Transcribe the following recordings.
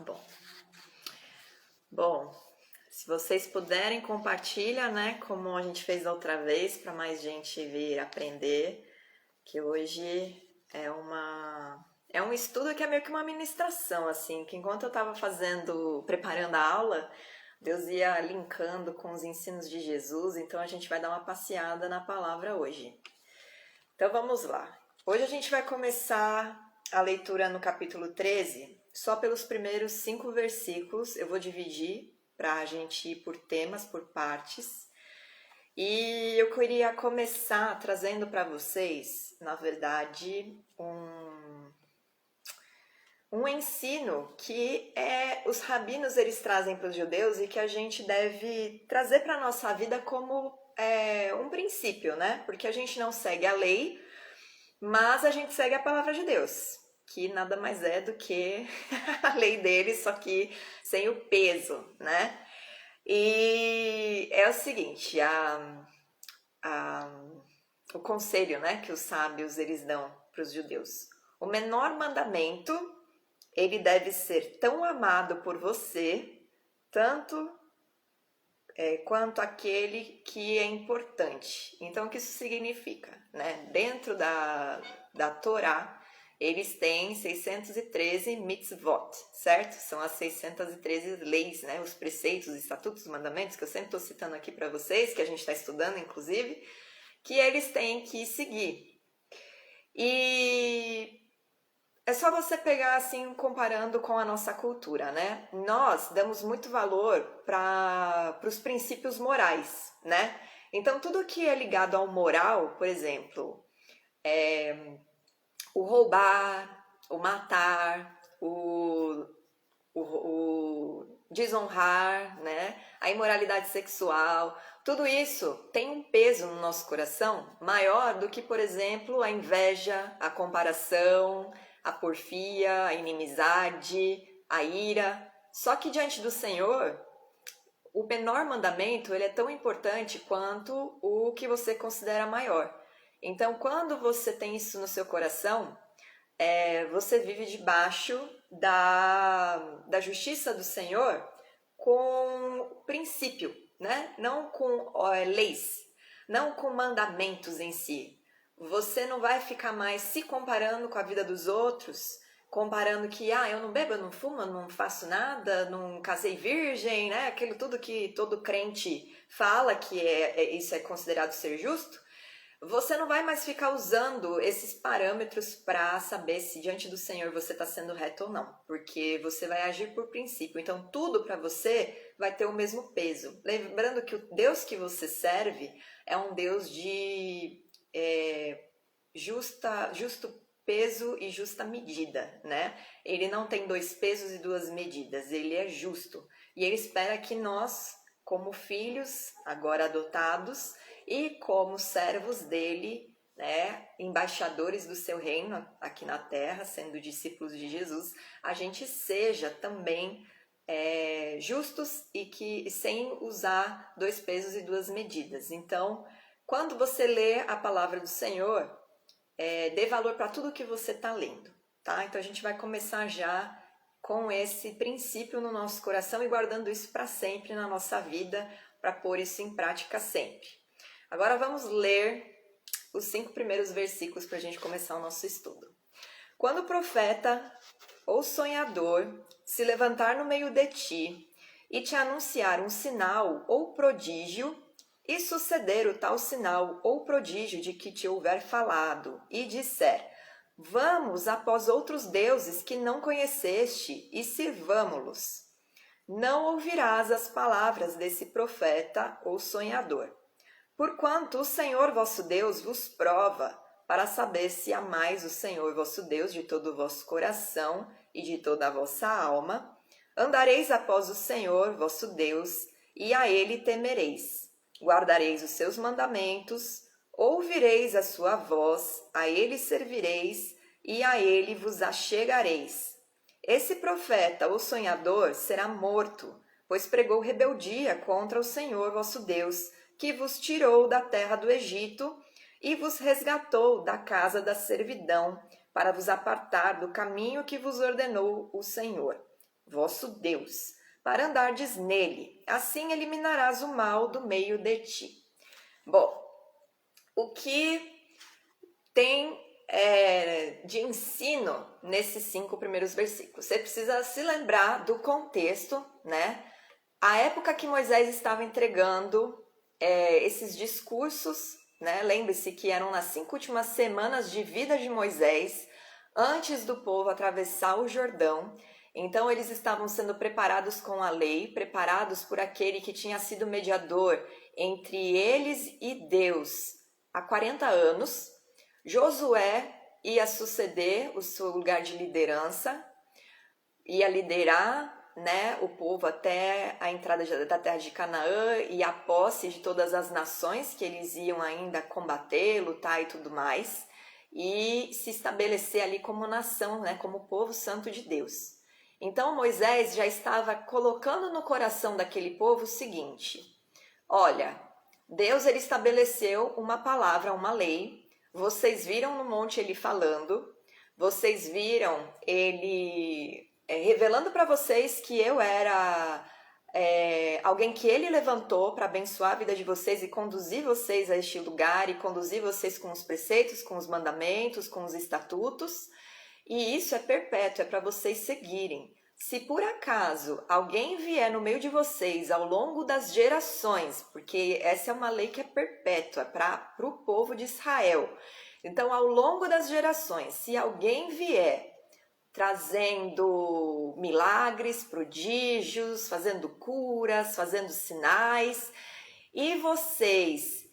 Bom, bom, se vocês puderem, compartilha, né? Como a gente fez da outra vez, para mais gente vir aprender, que hoje é um estudo que é meio que uma ministração, assim, que enquanto eu estava preparando a aula, Deus ia linkando com os ensinos de Jesus, então a gente vai dar uma passeada na palavra hoje. Então vamos lá. Hoje a gente vai começar a leitura no capítulo 13, só pelos primeiros 5 versículos. Eu vou dividir para a gente ir por temas, por partes. E eu queria começar trazendo para vocês, na verdade, um ensino que os rabinos eles trazem para os judeus e que a gente deve trazer para a nossa vida como um princípio, né? Porque a gente não segue a lei, mas a gente segue a palavra de Deus, que nada mais é do que a lei dele, só que sem o peso, né? E é o seguinte, a, o conselho, né, que os sábios eles dão para os judeus. O menor mandamento, ele deve ser tão amado por você, tanto quanto aquele que é importante. Então, o que isso significa? Né? Dentro da Torá, eles têm 613 mitzvot, certo? São as 613 leis, né? Os preceitos, os estatutos, os mandamentos, que eu sempre estou citando aqui para vocês, que a gente está estudando, inclusive, que eles têm que seguir. E é só você pegar assim, comparando com a nossa cultura, né? Nós damos muito valor para os princípios morais, né? Então, tudo que é ligado ao moral, por exemplo, o roubar, o matar, o desonrar, né? A imoralidade sexual, tudo isso tem um peso no nosso coração maior do que, por exemplo, a inveja, a comparação, a porfia, a inimizade, a ira. Só que diante do Senhor, o menor mandamento ele é tão importante quanto o que você considera maior. Então, quando você tem isso no seu coração, você vive debaixo da justiça do Senhor com princípio, né? Não com leis, não com mandamentos em si. Você não vai ficar mais se comparando com a vida dos outros, comparando que, eu não bebo, eu não fumo, eu não faço nada, não casei virgem, né? Aquilo tudo que todo crente fala que isso é considerado ser justo. Você não vai mais ficar usando esses parâmetros para saber se diante do Senhor você está sendo reto ou não, porque você vai agir por princípio. Então, tudo para você vai ter o mesmo peso. Lembrando que o Deus que você serve é um Deus de justo peso e justa medida, né? Ele não tem 2 pesos e 2 medidas, ele é justo. E ele espera que nós, como filhos agora adotados, e como servos dele, né, embaixadores do seu reino aqui na terra, sendo discípulos de Jesus, a gente seja também justos e que sem usar 2 pesos e 2 medidas. Então, quando você lê a palavra do Senhor, dê valor para tudo que você está lendo, tá? Então a gente vai começar já com esse princípio no nosso coração e guardando isso para sempre na nossa vida, para pôr isso em prática sempre. Agora vamos ler os 5 primeiros versículos para a gente começar o nosso estudo. Quando o profeta ou sonhador se levantar no meio de ti e te anunciar um sinal ou prodígio, e suceder o tal sinal ou prodígio de que te houver falado, e disser, vamos após outros deuses que não conheceste e sirvamo-los, não ouvirás as palavras desse profeta ou sonhador. Porquanto o Senhor vosso Deus vos prova, para saber se amais o Senhor vosso Deus de todo o vosso coração e de toda a vossa alma, andareis após o Senhor vosso Deus, e a ele temereis. Guardareis os seus mandamentos, ouvireis a sua voz, a ele servireis, e a ele vos achegareis. Esse profeta ou sonhador será morto, pois pregou rebeldia contra o Senhor vosso Deus, que vos tirou da terra do Egito e vos resgatou da casa da servidão, para vos apartar do caminho que vos ordenou o Senhor. vosso Deus, para andardes nele. Assim eliminarás o mal do meio de ti. Bom, o que tem de ensino nesses 5 primeiros versículos? Você precisa se lembrar do contexto, né? A época que Moisés estava entregando esses discursos, né? Lembre-se que eram nas 5 últimas semanas de vida de Moisés, antes do povo atravessar o Jordão. Então eles estavam sendo preparados com a lei, preparados por aquele que tinha sido mediador entre eles e Deus há 40 anos. Josué ia suceder o seu lugar de liderança, ia liderar, né, o povo até a entrada da terra de Canaã e a posse de todas as nações que eles iam ainda combater, lutar e tudo mais, e se estabelecer ali como nação, né, como povo santo de Deus. Então Moisés já estava colocando no coração daquele povo o seguinte: olha, Deus ele estabeleceu uma palavra, uma lei. Vocês viram no monte ele falando, vocês viram ele revelando para vocês que eu era alguém que ele levantou para abençoar a vida de vocês e conduzir vocês a este lugar e conduzir vocês com os preceitos, com os mandamentos, com os estatutos. E isso é perpétuo, é para vocês seguirem. Se por acaso alguém vier no meio de vocês ao longo das gerações, porque essa é uma lei que é perpétua, é para o povo de Israel. Então, ao longo das gerações, se alguém vier trazendo milagres, prodígios, fazendo curas, fazendo sinais, e vocês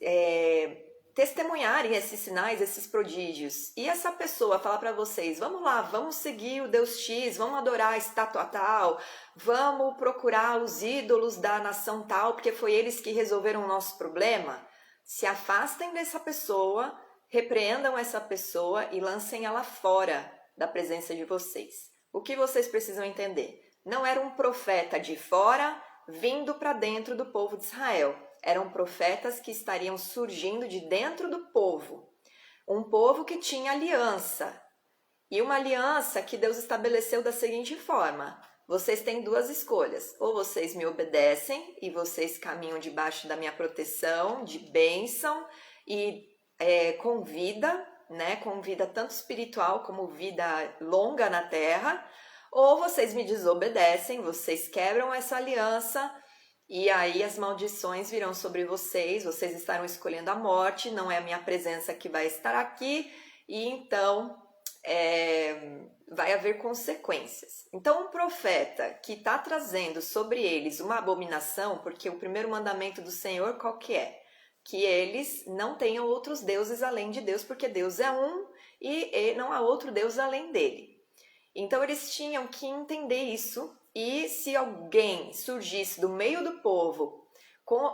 testemunharem esses sinais, esses prodígios, e essa pessoa falar para vocês: vamos lá, vamos seguir o Deus X, vamos adorar a estátua tal, vamos procurar os ídolos da nação tal, porque foi eles que resolveram o nosso problema, se afastem dessa pessoa, repreendam essa pessoa e lancem ela fora da presença de vocês. O que vocês precisam entender? Não era um profeta de fora vindo para dentro do povo de Israel. Eram profetas que estariam surgindo de dentro do povo. Um povo que tinha aliança. E uma aliança que Deus estabeleceu da seguinte forma: vocês têm 2 escolhas. Ou vocês me obedecem e vocês caminham debaixo da minha proteção, de bênção e com vida, né? Com vida tanto espiritual como vida longa na terra. Ou vocês me desobedecem, vocês quebram essa aliança. E aí as maldições virão sobre vocês, vocês estarão escolhendo a morte, não é a minha presença que vai estar aqui, e então vai haver consequências. Então, um profeta que está trazendo sobre eles uma abominação, porque o primeiro mandamento do Senhor qual que é? Que eles não tenham outros deuses além de Deus, porque Deus é um e não há outro Deus além dele. Então, eles tinham que entender isso. E se alguém surgisse do meio do povo,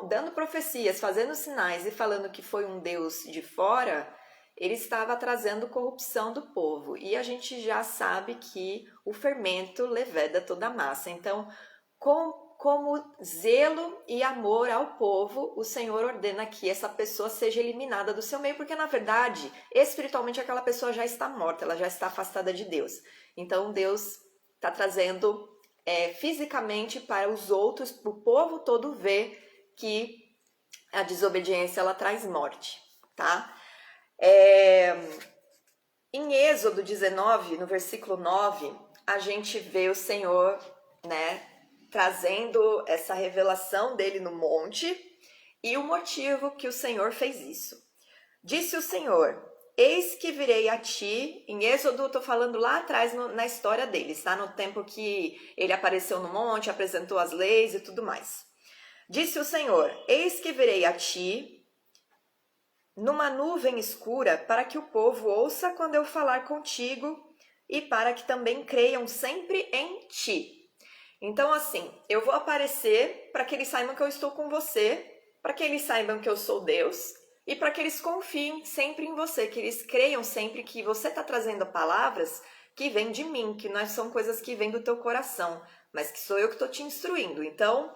dando profecias, fazendo sinais e falando que foi um Deus de fora, ele estava trazendo corrupção do povo. E a gente já sabe que o fermento leveda toda a massa. Então, como zelo e amor ao povo, o Senhor ordena que essa pessoa seja eliminada do seu meio, porque na verdade, espiritualmente, aquela pessoa já está morta, ela já está afastada de Deus. Então, Deus está trazendo fisicamente para os outros, para o povo todo ver que a desobediência ela traz morte, tá? Em Êxodo 19, no versículo 9, a gente vê o Senhor, né, trazendo essa revelação dele no monte e o motivo que o Senhor fez isso. Disse o Senhor: eis que virei a ti. Em Êxodo, eu estou falando lá atrás na história deles, tá? No tempo que ele apareceu no monte, apresentou as leis e tudo mais. Disse o Senhor: eis que virei a ti numa nuvem escura, para que o povo ouça quando eu falar contigo e para que também creiam sempre em ti. Então, assim, eu vou aparecer para que eles saibam que eu estou com você, para que eles saibam que eu sou Deus, e para que eles confiem sempre em você, que eles creiam sempre que você está trazendo palavras que vêm de mim, que não são coisas que vêm do teu coração, mas que sou eu que estou te instruindo. Então,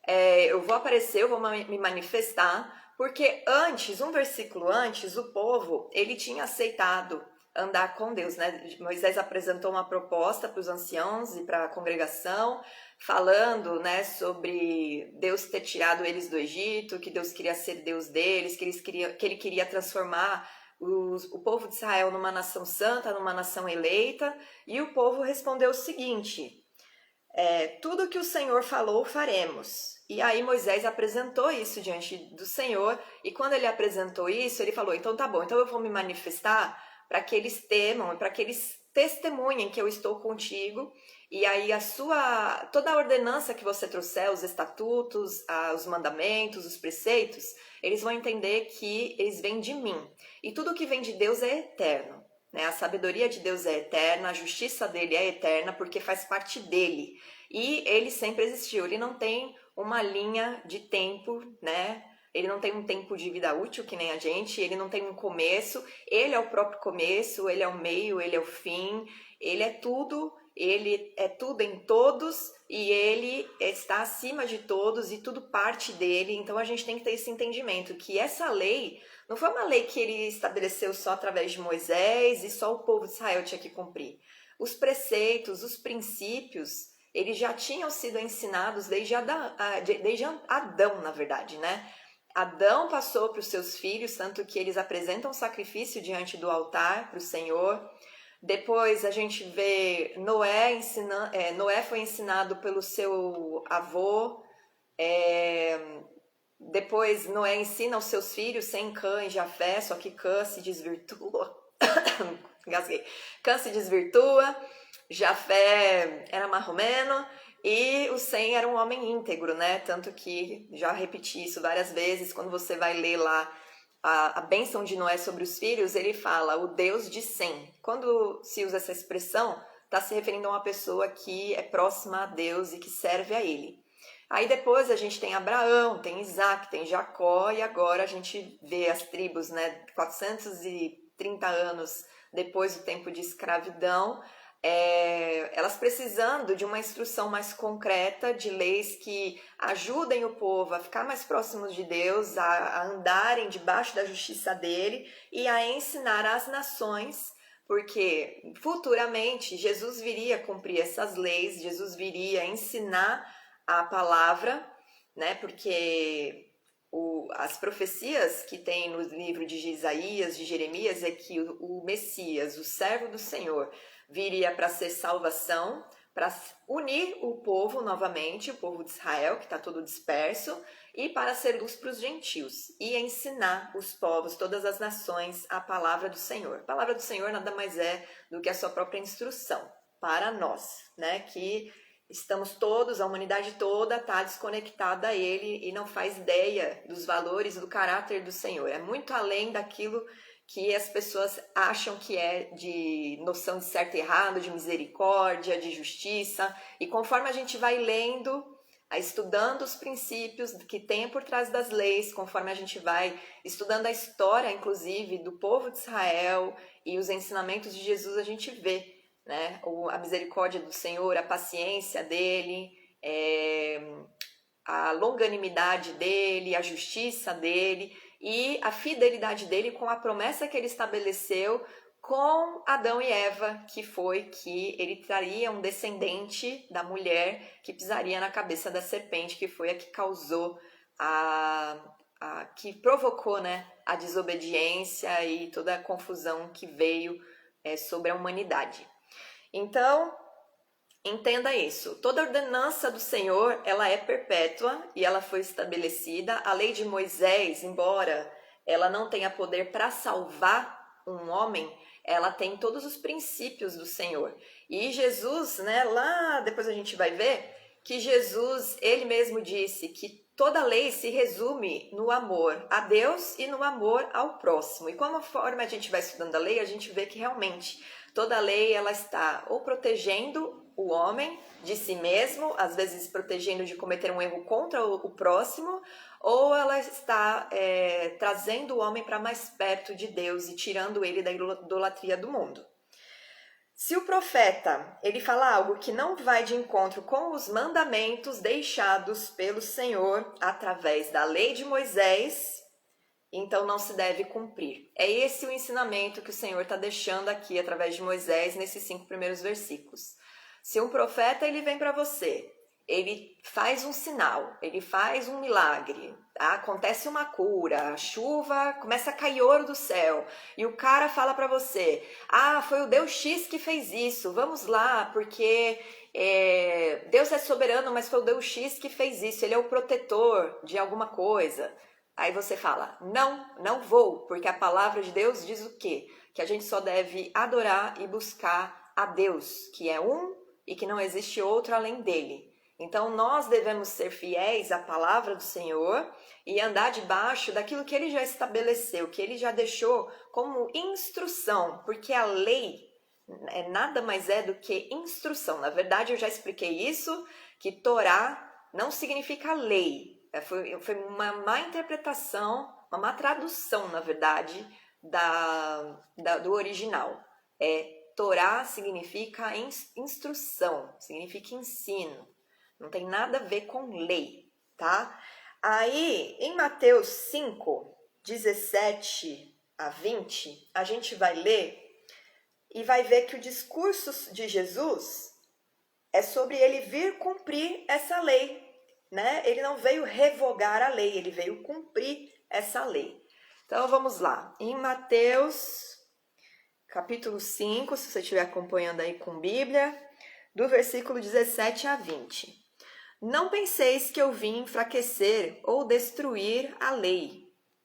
eu vou aparecer, eu vou me manifestar, porque antes, um versículo antes, o povo, ele tinha aceitado andar com Deus, né? Moisés apresentou uma proposta para os anciãos e para a congregação, falando, né, sobre Deus ter tirado eles do Egito, que Deus queria ser Deus deles, que ele queria transformar o povo de Israel numa nação santa, numa nação eleita, e o povo respondeu o seguinte: tudo que o Senhor falou, faremos. E aí Moisés apresentou isso diante do Senhor, e quando ele apresentou isso, ele falou: então tá bom, então eu vou me manifestar para que eles temam, para que eles testemunhem que eu estou contigo, e aí toda a ordenança que você trouxer, os estatutos, os mandamentos, os preceitos, eles vão entender que eles vêm de mim. E tudo que vem de Deus é eterno, né? A sabedoria de Deus é eterna, a justiça dele é eterna, porque faz parte dele. E ele sempre existiu, ele não tem uma linha de tempo, né? Ele não tem um tempo de vida útil que nem a gente, ele não tem um começo, ele é o próprio começo, ele é o meio, ele é o fim, ele é tudo em todos e ele está acima de todos e tudo parte dele. Então a gente tem que ter esse entendimento que essa lei não foi uma lei que ele estabeleceu só através de Moisés e só o povo de Israel tinha que cumprir. Os preceitos, os princípios, eles já tinham sido ensinados desde Adão, na verdade, né? Adão passou para os seus filhos, tanto que eles apresentam sacrifício diante do altar para o Senhor. Depois a gente vê Noé foi ensinado pelo seu avô. Depois Noé ensina aos seus filhos, sem Cã e Jafé, só que Cã se desvirtua. Engasguei. Cã se desvirtua, Jafé era marromeno e o Sem era um homem íntegro, né? Tanto que, já repeti isso várias vezes, quando você vai ler lá a bênção de Noé sobre os filhos, ele fala o Deus de Sem. Quando se usa essa expressão, está se referindo a uma pessoa que é próxima a Deus e que serve a ele. Aí depois a gente tem Abraão, tem Isaac, tem Jacó, e agora a gente vê as tribos, né? 430 anos depois do tempo de escravidão, elas precisando de uma instrução mais concreta, de leis que ajudem o povo a ficar mais próximos de Deus, a andarem debaixo da justiça dele e a ensinar às nações, porque futuramente Jesus viria cumprir essas leis, Jesus viria ensinar a palavra, né? Porque as profecias que tem no livro de Isaías, de Jeremias, é que o Messias, o servo do Senhor, viria para ser salvação, para unir o povo novamente, o povo de Israel, que está todo disperso, e para ser luz para os gentios, e ensinar os povos, todas as nações, a palavra do Senhor. A palavra do Senhor nada mais é do que a sua própria instrução para nós, né? Que estamos todos, a humanidade toda está desconectada a Ele e não faz ideia dos valores, do caráter do Senhor. É muito além daquilo que as pessoas acham que é de noção de certo e errado, de misericórdia, de justiça. E conforme a gente vai lendo, estudando os princípios que tem por trás das leis, conforme a gente vai estudando a história, inclusive, do povo de Israel e os ensinamentos de Jesus, a gente vê, né, a misericórdia do Senhor, a paciência dele, a longanimidade dele, a justiça dele e a fidelidade dele com a promessa que ele estabeleceu com Adão e Eva, que foi que ele traria um descendente da mulher que pisaria na cabeça da serpente, que foi a que causou, que provocou, né, a desobediência e toda a confusão que veio sobre a humanidade. Então, entenda isso. Toda ordenança do Senhor, ela é perpétua e ela foi estabelecida. A lei de Moisés, embora ela não tenha poder para salvar um homem, ela tem todos os princípios do Senhor. E Jesus, né, lá depois a gente vai ver que Jesus, ele mesmo disse que toda lei se resume no amor a Deus e no amor ao próximo. E conforme a gente vai estudando a lei, a gente vê que realmente toda lei ela está ou protegendo o homem de si mesmo, às vezes protegendo de cometer um erro contra o próximo, ou ela está trazendo o homem para mais perto de Deus e tirando ele da idolatria do mundo. Se o profeta ele fala algo que não vai de encontro com os mandamentos deixados pelo Senhor através da lei de Moisés, então não se deve cumprir. É esse o ensinamento que o Senhor está deixando aqui através de Moisés nesses 5 primeiros versículos. Se um profeta ele vem para você, ele faz um sinal, ele faz um milagre, tá? Acontece uma cura, a chuva, começa a cair ouro do céu, e o cara fala para você, foi o Deus X que fez isso, vamos lá, porque Deus é soberano, mas foi o Deus X que fez isso, ele é o protetor de alguma coisa. Aí você fala, não vou, porque a palavra de Deus diz o quê? Que a gente só deve adorar e buscar a Deus, que é um e que não existe outro além dele. Então nós devemos ser fiéis à palavra do Senhor e andar debaixo daquilo que ele já estabeleceu, que ele já deixou como instrução, porque a lei nada mais é do que instrução. Na verdade, eu já expliquei isso, que Torá não significa lei. Foi uma má interpretação, uma má tradução, na verdade, do original. Torá significa instrução, significa ensino. Não tem nada a ver com lei, tá? Aí, em Mateus 5, 17 a 20, a gente vai ler e vai ver que o discurso de Jesus é sobre ele vir cumprir essa lei, né? Ele não veio revogar a lei, ele veio cumprir essa lei. Então, vamos lá. Em Mateus, capítulo 5, se você estiver acompanhando aí com Bíblia, do versículo 17 a 20. Não penseis que eu vim enfraquecer ou destruir a lei,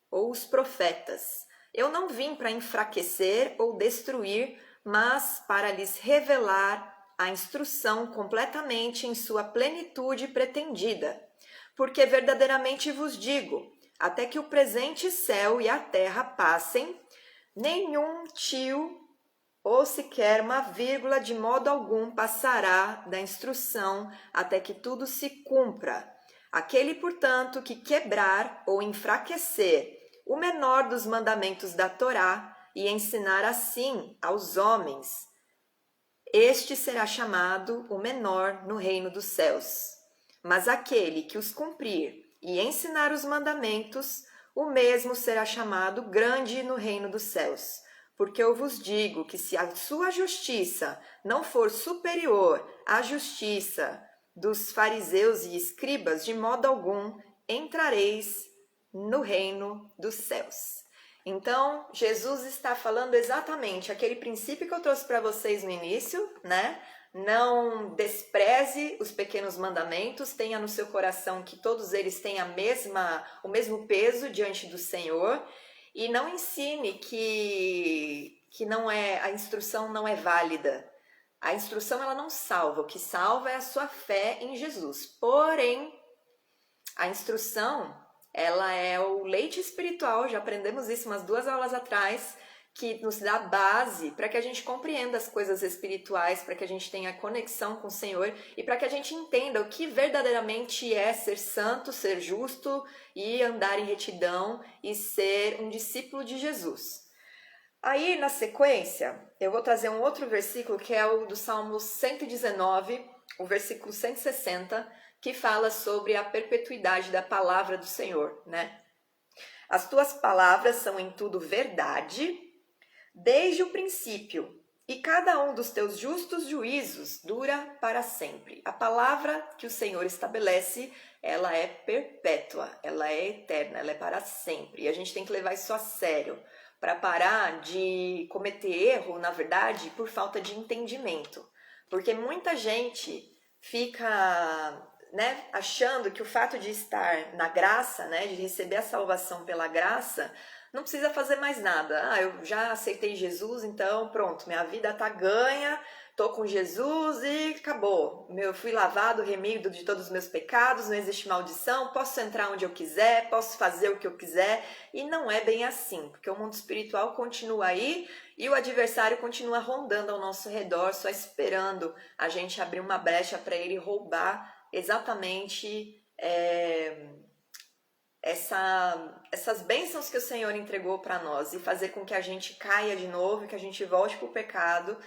ou os profetas. Eu não vim para enfraquecer ou destruir, mas para lhes revelar a instrução completamente em sua plenitude pretendida. Porque verdadeiramente vos digo, até que o presente céu e a terra passem, nenhum tio ou sequer uma vírgula de modo algum passará da instrução até que tudo se cumpra. Aquele, portanto, que quebrar ou enfraquecer o menor dos mandamentos da Torá e ensinar assim aos homens, este será chamado o menor no reino dos céus. Mas aquele que os cumprir e ensinar os mandamentos, o mesmo será chamado grande no reino dos céus. Porque eu vos digo que se a sua justiça não for superior à justiça dos fariseus e escribas, de modo algum entrareis no reino dos céus. Então, Jesus está falando exatamente aquele princípio que eu trouxe para vocês no início, né? Não despreze os pequenos mandamentos, tenha no seu coração que todos eles têm o mesmo peso diante do Senhor. E não ensine que a instrução não é válida. A instrução ela não salva, o que salva é a sua fé em Jesus. Porém, a instrução ela é o leite espiritual, já aprendemos isso umas 2 aulas atrás, que nos dá base para que a gente compreenda as coisas espirituais, para que a gente tenha conexão com o Senhor e para que a gente entenda o que verdadeiramente é ser santo, ser justo e andar em retidão e ser um discípulo de Jesus. Aí, na sequência, eu vou trazer um outro versículo que é o do Salmo 119, o versículo 160, que fala sobre a perpetuidade da palavra do Senhor, né? As tuas palavras são em tudo verdade, desde o princípio, e cada um dos teus justos juízos dura para sempre. A palavra que o Senhor estabelece, ela é perpétua, ela é eterna, ela é para sempre. E a gente tem que levar isso a sério, para parar de cometer erro, na verdade, por falta de entendimento. Porque muita gente fica achando que o fato de estar na graça, de receber a salvação pela graça, não precisa fazer mais nada. Eu já aceitei Jesus, então pronto, minha vida tá ganha, tô com Jesus e acabou. Eu fui lavado, remido de todos os meus pecados, não existe maldição, posso entrar onde eu quiser, posso fazer o que eu quiser. E não é bem assim, porque o mundo espiritual continua aí e o adversário continua rondando ao nosso redor, só esperando a gente abrir uma brecha para ele roubar exatamente essas bênçãos que o Senhor entregou para nós e fazer com que a gente caia de novo, que a gente volte para o pecado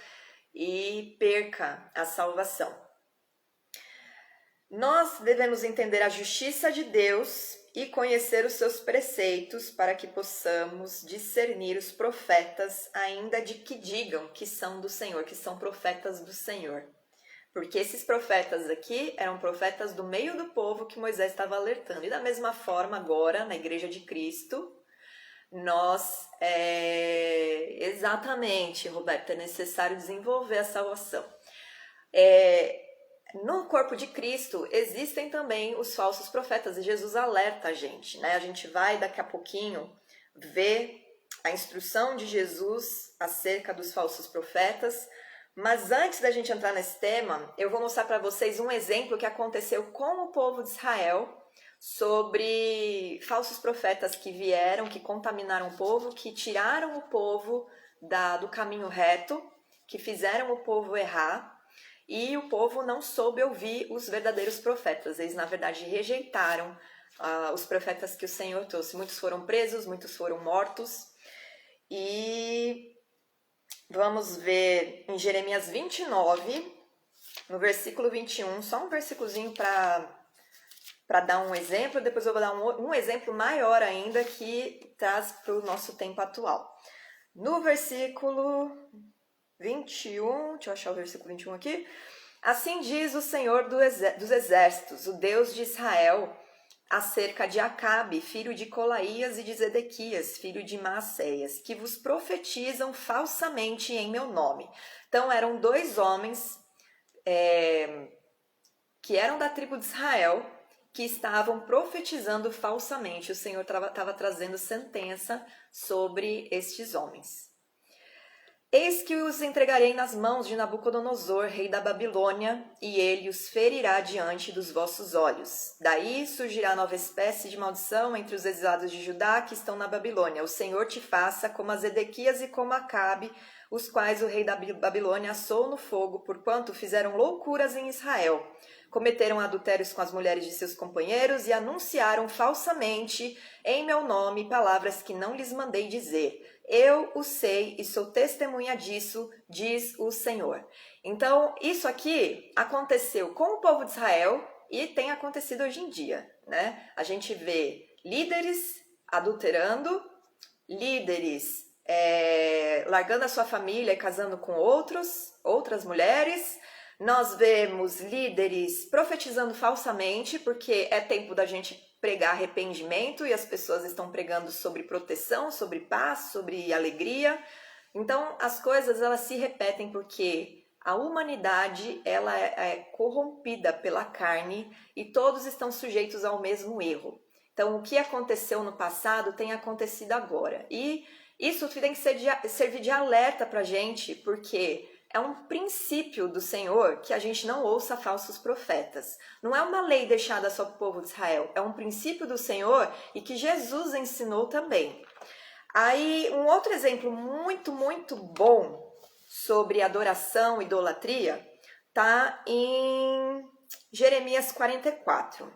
e perca a salvação. Nós devemos entender a justiça de Deus e conhecer os seus preceitos para que possamos discernir os profetas, ainda de que digam que são do Senhor, que são profetas do Senhor. Porque esses profetas aqui eram profetas do meio do povo que Moisés estava alertando. E da mesma forma, agora, na Igreja de Cristo, nós, exatamente, Roberto, é necessário desenvolver a salvação. No corpo de Cristo existem também os falsos profetas e Jesus alerta a gente, né? A gente vai daqui a pouquinho ver a instrução de Jesus acerca dos falsos profetas, mas antes da gente entrar nesse tema, eu vou mostrar para vocês um exemplo que aconteceu com o povo de Israel sobre falsos profetas que vieram, que contaminaram o povo, que tiraram o povo do caminho reto, que fizeram o povo errar. E o povo não soube ouvir os verdadeiros profetas. Eles, na verdade, rejeitaram os profetas que o Senhor trouxe. Muitos foram presos, muitos foram mortos. E vamos ver em Jeremias 29, no versículo 21, só um versículozinho para dar um exemplo. Depois eu vou dar um exemplo maior ainda que traz para o nosso tempo atual. No versículo 21, deixa eu achar o versículo 21 aqui. Assim diz o Senhor dos Exércitos, o Deus de Israel, acerca de Acabe, filho de Colaías, e de Zedequias, filho de Maacéias, que vos profetizam falsamente em meu nome. Então eram dois homens que eram da tribo de Israel, que estavam profetizando falsamente. O Senhor estava trazendo sentença sobre estes homens. Eis que os entregarei nas mãos de Nabucodonosor, rei da Babilônia, e ele os ferirá diante dos vossos olhos. Daí surgirá nova espécie de maldição entre os exilados de Judá que estão na Babilônia. O Senhor te faça como a Zedequias e como a Acabe, os quais o rei da Babilônia assou no fogo, porquanto fizeram loucuras em Israel. Cometeram adultérios com as mulheres de seus companheiros e anunciaram falsamente em meu nome palavras que não lhes mandei dizer. Eu o sei e sou testemunha disso, diz o Senhor. Então, isso aqui aconteceu com o povo de Israel e tem acontecido hoje em dia, né? A gente vê líderes adulterando, líderes largando a sua família e casando com outras mulheres. Nós vemos líderes profetizando falsamente, porque é tempo da gente pregar arrependimento e as pessoas estão pregando sobre proteção, sobre paz, sobre alegria. Então, as coisas elas se repetem porque a humanidade ela é corrompida pela carne e todos estão sujeitos ao mesmo erro. Então, o que aconteceu no passado tem acontecido agora. E isso tem que servir de alerta para a gente, porque é um princípio do Senhor que a gente não ouça falsos profetas. Não é uma lei deixada só para o povo de Israel. É um princípio do Senhor e que Jesus ensinou também. Aí, um outro exemplo muito, muito bom sobre adoração e idolatria está em Jeremias 44.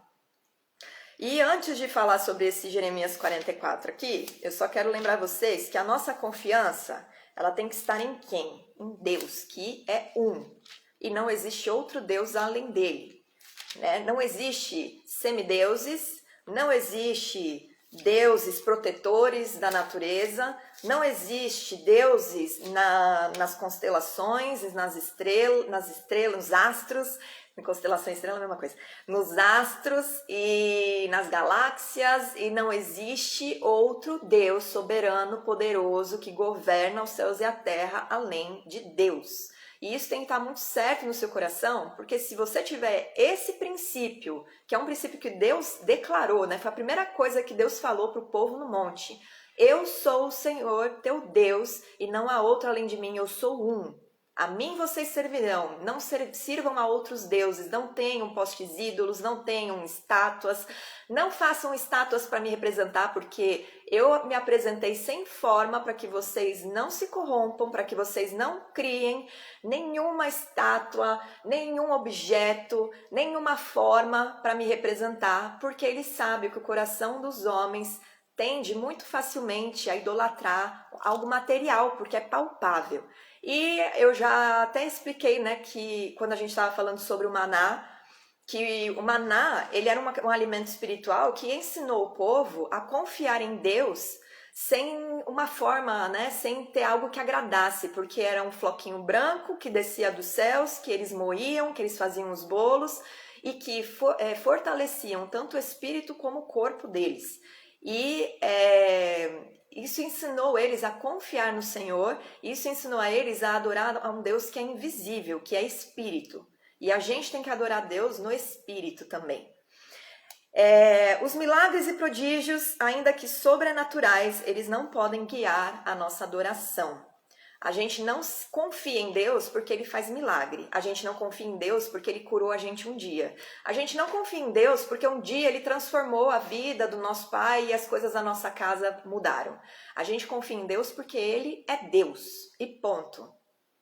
E antes de falar sobre esse Jeremias 44 aqui, eu só quero lembrar vocês que a nossa confiança ela tem que estar em quem? Em Deus, que é um. E não existe outro Deus além dele. Né? Não existe semideuses, não existe deuses protetores da natureza, não existe deuses nas constelações, nas estrelas, nos astros. Constelação e estrela é a mesma coisa. Nos astros e nas galáxias, e não existe outro Deus soberano, poderoso, que governa os céus e a terra além de Deus. E isso tem que estar muito certo no seu coração, porque se você tiver esse princípio, que é um princípio que Deus declarou, né? Foi a primeira coisa que Deus falou para o povo no monte. Eu sou o Senhor, teu Deus, e não há outro além de mim, eu sou um. A mim vocês servirão, não sirvam a outros deuses, não tenham postes ídolos, não tenham estátuas, não façam estátuas para me representar, porque eu me apresentei sem forma para que vocês não se corrompam, para que vocês não criem nenhuma estátua, nenhum objeto, nenhuma forma para me representar, porque ele sabe que o coração dos homens tende muito facilmente a idolatrar algo material, porque é palpável. E eu já até expliquei, né, que quando a gente estava falando sobre o maná, que o maná, ele era um alimento espiritual que ensinou o povo a confiar em Deus sem uma forma, né, sem ter algo que agradasse, porque era um floquinho branco que descia dos céus, que eles moíam, que eles faziam os bolos e que fortaleciam tanto o espírito como o corpo deles. E isso ensinou eles a confiar no Senhor, isso ensinou a eles a adorar a um Deus que é invisível, que é espírito. E a gente tem que adorar Deus no espírito também. Os milagres e prodígios, ainda que sobrenaturais, eles não podem guiar a nossa adoração. A gente não confia em Deus porque Ele faz milagre. A gente não confia em Deus porque Ele curou a gente um dia. A gente não confia em Deus porque um dia Ele transformou a vida do nosso pai e as coisas da nossa casa mudaram. A gente confia em Deus porque Ele é Deus. E ponto.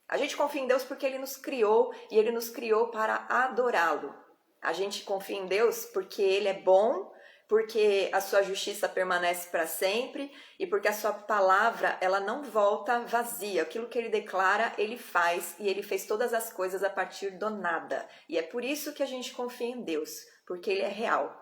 A gente confia em Deus porque Ele nos criou e Ele nos criou para adorá-lo. A gente confia em Deus porque Ele é bom, porque a sua justiça permanece para sempre e porque a sua palavra, ela não volta vazia. Aquilo que Ele declara, Ele faz, e Ele fez todas as coisas a partir do nada. E é por isso que a gente confia em Deus, porque Ele é real.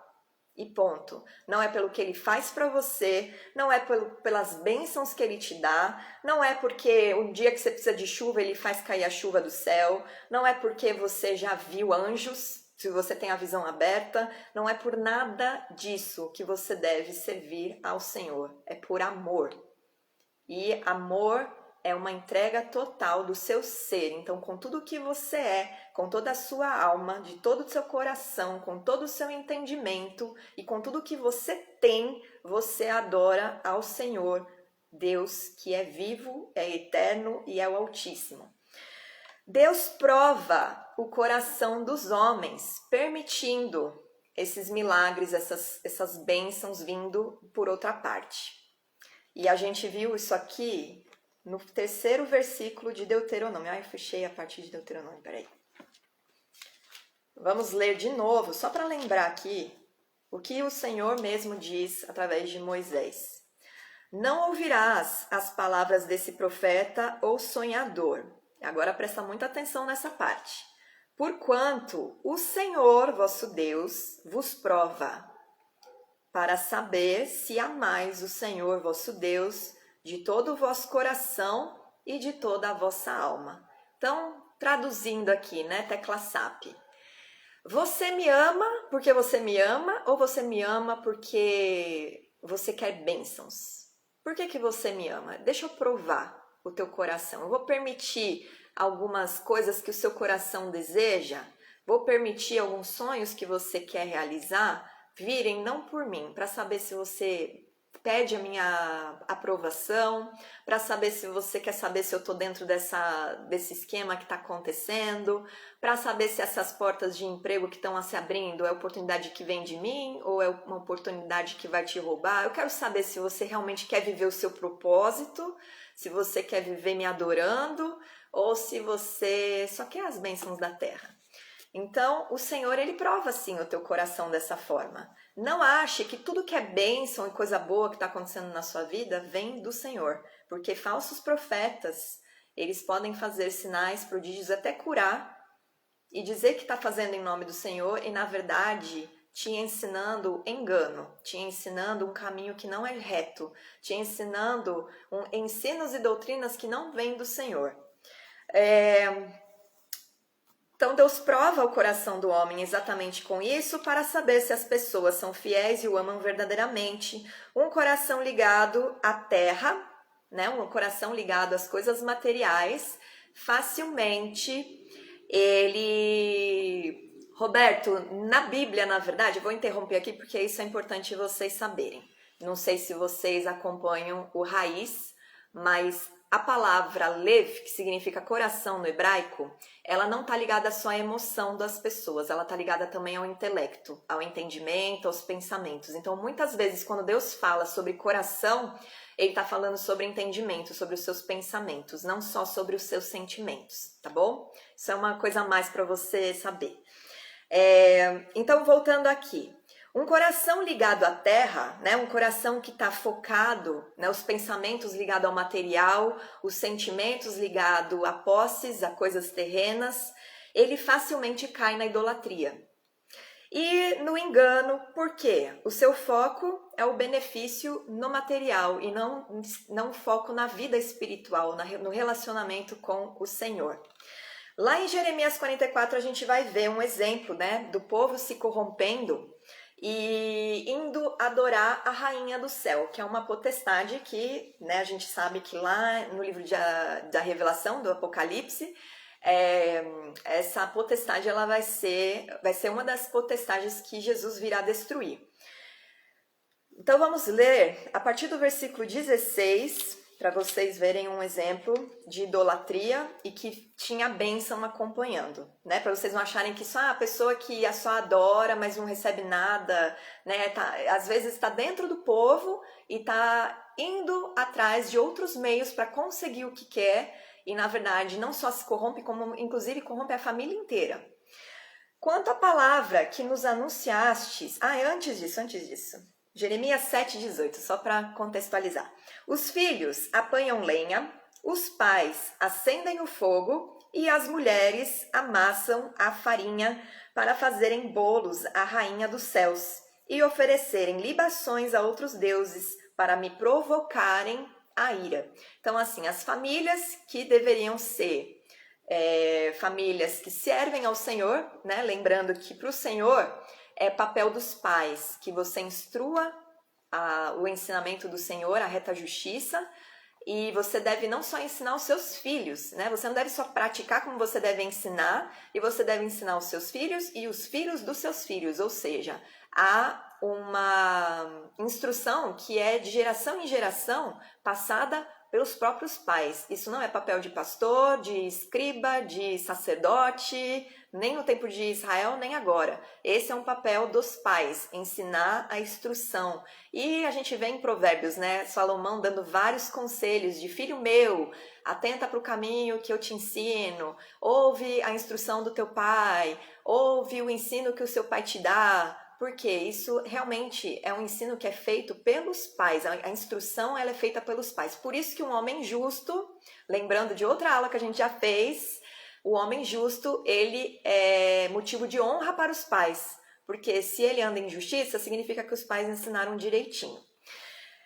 E ponto. Não é pelo que Ele faz para você, não é pelas bênçãos que Ele te dá, não é porque um dia que você precisa de chuva, Ele faz cair a chuva do céu, não é porque você já viu anjos, se você tem a visão aberta, não é por nada disso que você deve servir ao Senhor. É por amor. E amor é uma entrega total do seu ser. Então, com tudo que você é, com toda a sua alma, de todo o seu coração, com todo o seu entendimento e com tudo que você tem, você adora ao Senhor, Deus que é vivo, é eterno e é o Altíssimo. Deus prova o coração dos homens, permitindo esses milagres, essas bênçãos vindo por outra parte. E a gente viu isso aqui no 3º versículo de Deuteronômio. Eu fechei a parte de Deuteronômio, peraí. Vamos ler de novo, só para lembrar aqui o que o Senhor mesmo diz através de Moisés. Não ouvirás as palavras desse profeta ou sonhador. Agora presta muita atenção nessa parte. Porquanto o Senhor, vosso Deus, vos prova, para saber se amais o Senhor, vosso Deus, de todo o vosso coração e de toda a vossa alma. Então, traduzindo aqui, né, tecla SAP. Você me ama porque você me ama ou você me ama porque você quer bênçãos? Por que você me ama? Deixa eu provar o teu coração. Eu vou permitir algumas coisas que o seu coração deseja, vou permitir alguns sonhos que você quer realizar virem não por mim, para saber se você pede a minha aprovação, para saber se você quer saber se eu estou dentro desse esquema que está acontecendo, para saber se essas portas de emprego que estão se abrindo é oportunidade que vem de mim ou é uma oportunidade que vai te roubar. Eu quero saber se você realmente quer viver o seu propósito, se você quer viver me adorando ou se você só quer as bênçãos da terra. Então, o Senhor, Ele prova sim o teu coração dessa forma. Não ache que tudo que é bênção e coisa boa que está acontecendo na sua vida vem do Senhor, porque falsos profetas, eles podem fazer sinais, prodígios, até curar e dizer que está fazendo em nome do Senhor e, na verdade, te ensinando engano, te ensinando um caminho que não é reto, te ensinando ensinos e doutrinas que não vêm do Senhor. Então Deus prova o coração do homem exatamente com isso para saber se as pessoas são fiéis e o amam verdadeiramente. Um coração ligado à terra, né? Um coração ligado às coisas materiais, facilmente ele... Roberto, na Bíblia, na verdade, eu vou interromper aqui porque isso é importante vocês saberem. Não sei se vocês acompanham o Raiz, mas a palavra lev, que significa coração no hebraico, ela não está ligada só à emoção das pessoas, ela está ligada também ao intelecto, ao entendimento, aos pensamentos. Então, muitas vezes, quando Deus fala sobre coração, Ele está falando sobre entendimento, sobre os seus pensamentos, não só sobre os seus sentimentos, tá bom? Isso é uma coisa a mais para você saber. Então, voltando aqui. Um coração ligado à terra, né? Um coração que está focado, né? Os pensamentos ligados ao material, os sentimentos ligados a posses, a coisas terrenas, ele facilmente cai na idolatria. E no engano, por quê? O seu foco é o benefício no material e não foco na vida espiritual, no relacionamento com o Senhor. Lá em Jeremias 44 a gente vai ver um exemplo, né, do povo se corrompendo e indo adorar a rainha do céu, que é uma potestade que, né, a gente sabe que lá no livro da Revelação, do Apocalipse, essa potestade ela vai ser uma das potestades que Jesus virá destruir. Então vamos ler a partir do versículo 16, para vocês verem um exemplo de idolatria e que tinha bênção acompanhando, né? Para vocês não acharem que só a pessoa que só adora, mas não recebe nada, né? Às vezes está dentro do povo e está indo atrás de outros meios para conseguir o que quer e, na verdade, não só se corrompe, como inclusive corrompe a família inteira. Quanto à palavra que nos anunciastes... antes disso... Jeremias 7,18, só para contextualizar. Os filhos apanham lenha, os pais acendem o fogo e as mulheres amassam a farinha para fazerem bolos à rainha dos céus e oferecerem libações a outros deuses para me provocarem a ira. Então, assim, as famílias que deveriam ser famílias que servem ao Senhor, né? Lembrando que para o Senhor é papel dos pais que você instrua o ensinamento do Senhor, a reta justiça, e você deve não só ensinar os seus filhos, né? Você não deve só praticar como você deve ensinar, e você deve ensinar os seus filhos e os filhos dos seus filhos, ou seja, há uma instrução que é de geração em geração passada pelos próprios pais. Isso não é papel de pastor, de escriba, de sacerdote, nem no tempo de Israel, nem agora. Esse é um papel dos pais, ensinar a instrução. E a gente vê em Provérbios, né, Salomão dando vários conselhos de filho meu, atenta para o caminho que eu te ensino, ouve a instrução do teu pai, ouve o ensino que o seu pai te dá, porque isso realmente é um ensino que é feito pelos pais, a instrução ela é feita pelos pais. Por isso que um homem justo, lembrando de outra aula que a gente já fez, o homem justo, ele é motivo de honra para os pais, porque se ele anda em justiça, significa que os pais ensinaram direitinho.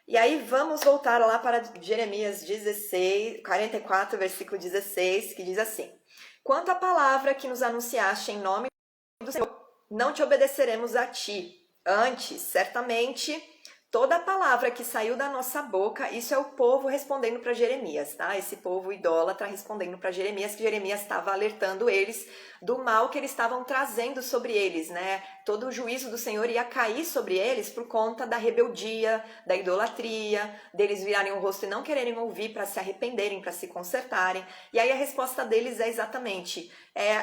E aí vamos voltar lá para Jeremias 44, versículo 16, que diz assim: quanto à palavra que nos anunciaste em nome do Senhor, não te obedeceremos a ti. Antes, certamente, toda a palavra que saiu da nossa boca, isso é o povo respondendo para Jeremias, tá? Esse povo idólatra respondendo para Jeremias, que Jeremias estava alertando eles do mal que eles estavam trazendo sobre eles, né? Todo o juízo do Senhor ia cair sobre eles por conta da rebeldia, da idolatria, deles virarem o rosto e não quererem ouvir para se arrependerem, para se consertarem. E aí a resposta deles é exatamente,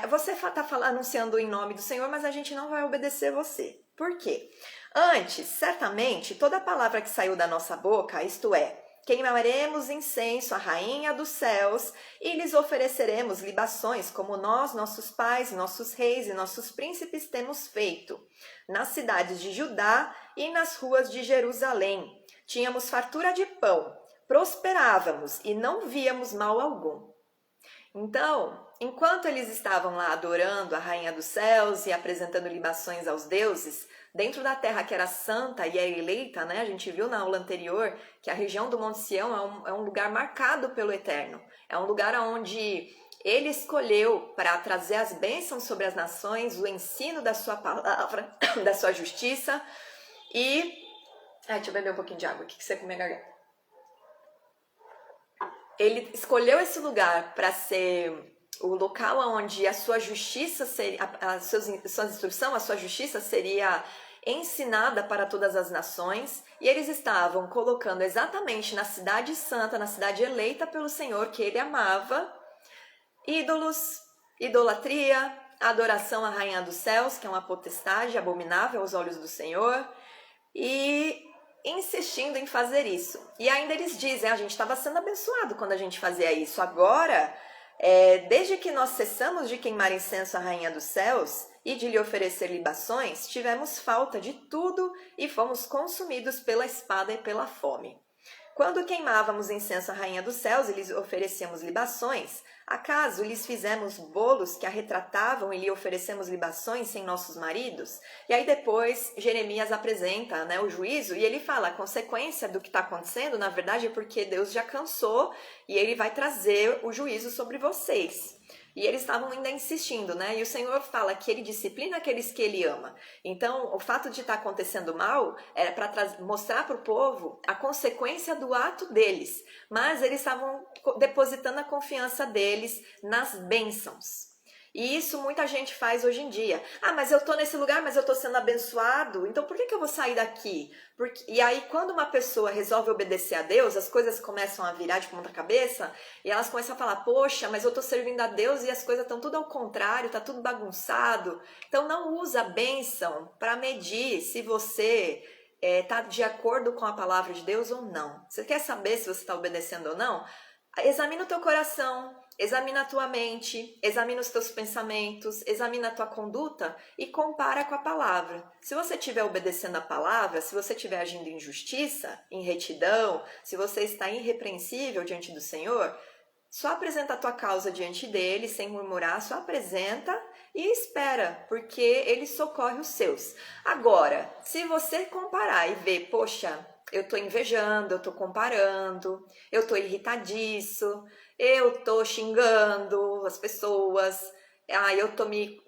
você está anunciando em nome do Senhor, mas a gente não vai obedecer você. Por quê? Antes, certamente, toda palavra que saiu da nossa boca, isto é, queimaremos incenso à rainha dos céus e lhes ofereceremos libações, como nós, nossos pais, nossos reis e nossos príncipes temos feito. Nas cidades de Judá e nas ruas de Jerusalém, tínhamos fartura de pão, prosperávamos e não víamos mal algum. Então, enquanto eles estavam lá adorando a rainha dos céus e apresentando libações aos deuses, dentro da terra que era santa e era eleita, né? A gente viu na aula anterior que a região do Monte Sião é um lugar marcado pelo Eterno. É um lugar onde ele escolheu para trazer as bênçãos sobre as nações, o ensino da sua palavra, da sua justiça. E... deixa eu beber um pouquinho de água aqui que você com minha garganta. Ele escolheu esse lugar para ser o local onde a sua justiça seria, sua instrução, a sua justiça seria ensinada para todas as nações, e eles estavam colocando exatamente na cidade santa, na cidade eleita pelo Senhor, que ele amava, ídolos, idolatria, adoração à rainha dos céus, que é uma potestade abominável aos olhos do Senhor, e insistindo em fazer isso. E ainda eles dizem, a gente estava sendo abençoado quando a gente fazia isso. Agora, desde que nós cessamos de queimar incenso à rainha dos céus e de lhe oferecer libações, tivemos falta de tudo e fomos consumidos pela espada e pela fome. Quando queimávamos incenso à rainha dos céus e lhes oferecíamos libações, Acaso lhes fizemos bolos que a retratavam e lhe oferecemos libações sem nossos maridos? E aí depois Jeremias apresenta, né, o juízo e ele fala, a consequência do que está acontecendo, na verdade, é porque Deus já cansou e ele vai trazer o juízo sobre vocês. E eles estavam ainda insistindo, né? E o Senhor fala que ele disciplina aqueles que ele ama. Então, o fato de estar acontecendo mal era para mostrar para o povo a consequência do ato deles. Mas eles estavam depositando a confiança deles nas bênçãos. E isso muita gente faz hoje em dia. Ah, mas eu tô nesse lugar, mas eu tô sendo abençoado, então por que eu vou sair daqui? E aí, quando uma pessoa resolve obedecer a Deus, as coisas começam a virar de ponta cabeça e elas começam a falar, poxa, mas eu tô servindo a Deus e as coisas estão tudo ao contrário, tá tudo bagunçado. Então não usa a bênção para medir se você tá de acordo com a palavra de Deus ou não. Você quer saber se você está obedecendo ou não? Examina o teu coração, examina a tua mente, examina os teus pensamentos, examina a tua conduta e compara com a palavra. Se você estiver obedecendo a palavra, se você estiver agindo em justiça, em retidão, se você está irrepreensível diante do Senhor, só apresenta a tua causa diante dele, sem murmurar, só apresenta e espera, porque ele socorre os seus. Agora, se você comparar e ver, poxa, eu tô invejando, eu tô comparando, eu tô irritadiço, eu tô xingando as pessoas,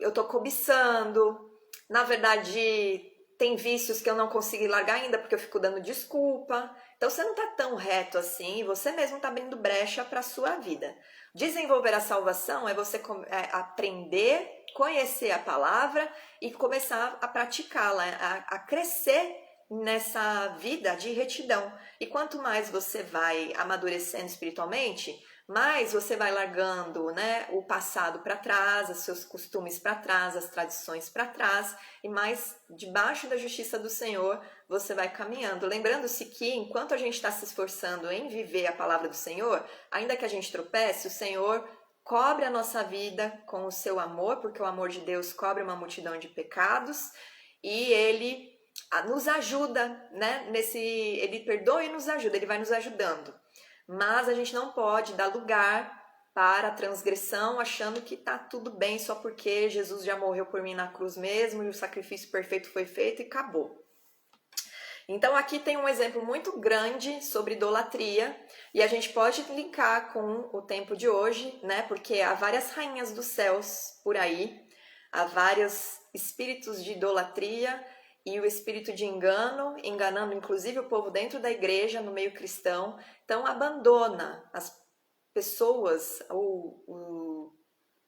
eu tô cobiçando. Na verdade, tem vícios que eu não consegui largar ainda porque eu fico dando desculpa. Então você não tá tão reto assim, você mesmo tá abrindo brecha para a sua vida. Desenvolver a salvação é você aprender, conhecer a palavra e começar a praticá-la, a crescer nessa vida de retidão. E quanto mais você vai amadurecendo espiritualmente, mais você vai largando, né, o passado para trás, os seus costumes para trás, as tradições para trás, e mais debaixo da justiça do Senhor você vai caminhando. Lembrando-se que enquanto a gente está se esforçando em viver a palavra do Senhor, ainda que a gente tropece, o Senhor cobre a nossa vida com o seu amor, porque o amor de Deus cobre uma multidão de pecados, e Ele nos ajuda, né? Ele perdoa e nos ajuda, ele vai nos ajudando. Mas a gente não pode dar lugar para a transgressão, achando que tá tudo bem só porque Jesus já morreu por mim na cruz mesmo e o sacrifício perfeito foi feito e acabou. Então aqui tem um exemplo muito grande sobre idolatria e a gente pode linkar com o tempo de hoje, né? Porque há várias rainhas dos céus por aí, há vários espíritos de idolatria e o espírito de engano, enganando inclusive o povo dentro da igreja, no meio cristão. Então abandona as pessoas,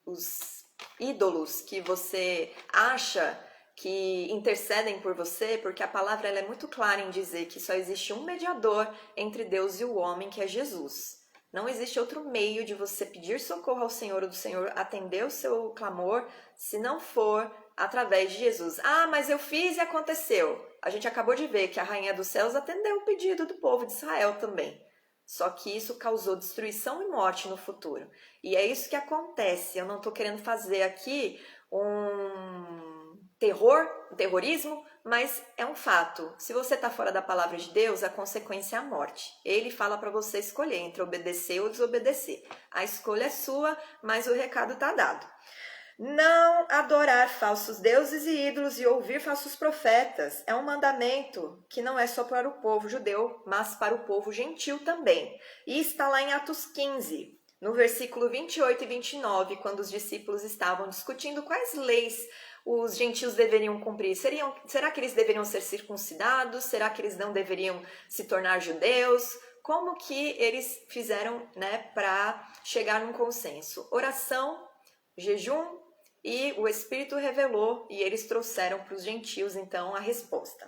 os ídolos que você acha que intercedem por você, porque a palavra ela é muito clara em dizer que só existe um mediador entre Deus e o homem, que é Jesus. Não existe outro meio de você pedir socorro ao Senhor ou do Senhor atender o seu clamor, se não for através de Jesus. Ah, mas eu fiz e aconteceu. A gente acabou de ver que a Rainha dos Céus atendeu o pedido do povo de Israel também. Só que isso causou destruição e morte no futuro. E é isso que acontece. Eu não estou querendo fazer aqui um terrorismo, mas é um fato. Se você está fora da palavra de Deus, a consequência é a morte. Ele fala para você escolher entre obedecer ou desobedecer. A escolha é sua, mas o recado está dado. Não adorar falsos deuses e ídolos e ouvir falsos profetas é um mandamento que não é só para o povo judeu, mas para o povo gentil também. E está lá em Atos 15, no versículo 28 e 29, quando os discípulos estavam discutindo quais leis os gentios deveriam cumprir. Será que eles deveriam ser circuncidados? Será que eles não deveriam se tornar judeus? Como que eles fizeram, né, para chegar num consenso? Oração, jejum e o Espírito revelou e eles trouxeram para os gentios, então, a resposta.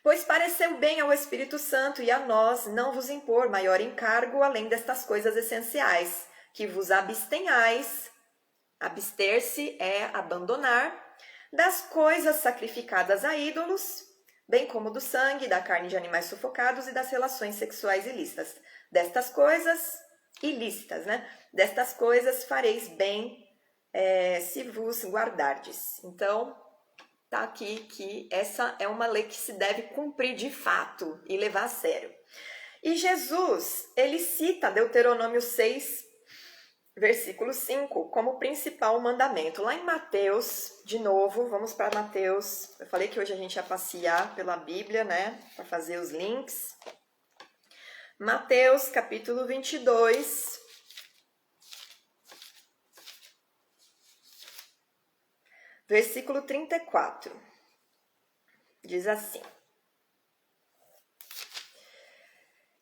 Pois pareceu bem ao Espírito Santo e a nós não vos impor maior encargo além destas coisas essenciais, que vos abstenhais. Abster-se é abandonar das coisas sacrificadas a ídolos, bem como do sangue, da carne de animais sufocados e das relações sexuais ilícitas. Destas coisas, ilícitas, né? Destas coisas fareis bem se vos guardardes. Então, tá aqui que essa é uma lei que se deve cumprir de fato e levar a sério. E Jesus, ele cita Deuteronômio 6, versículo 5, como principal mandamento. Lá em Mateus, de novo, vamos para Mateus. Eu falei que hoje a gente ia passear pela Bíblia, né? Para fazer os links. Mateus, capítulo 22. Versículo 34. Diz assim: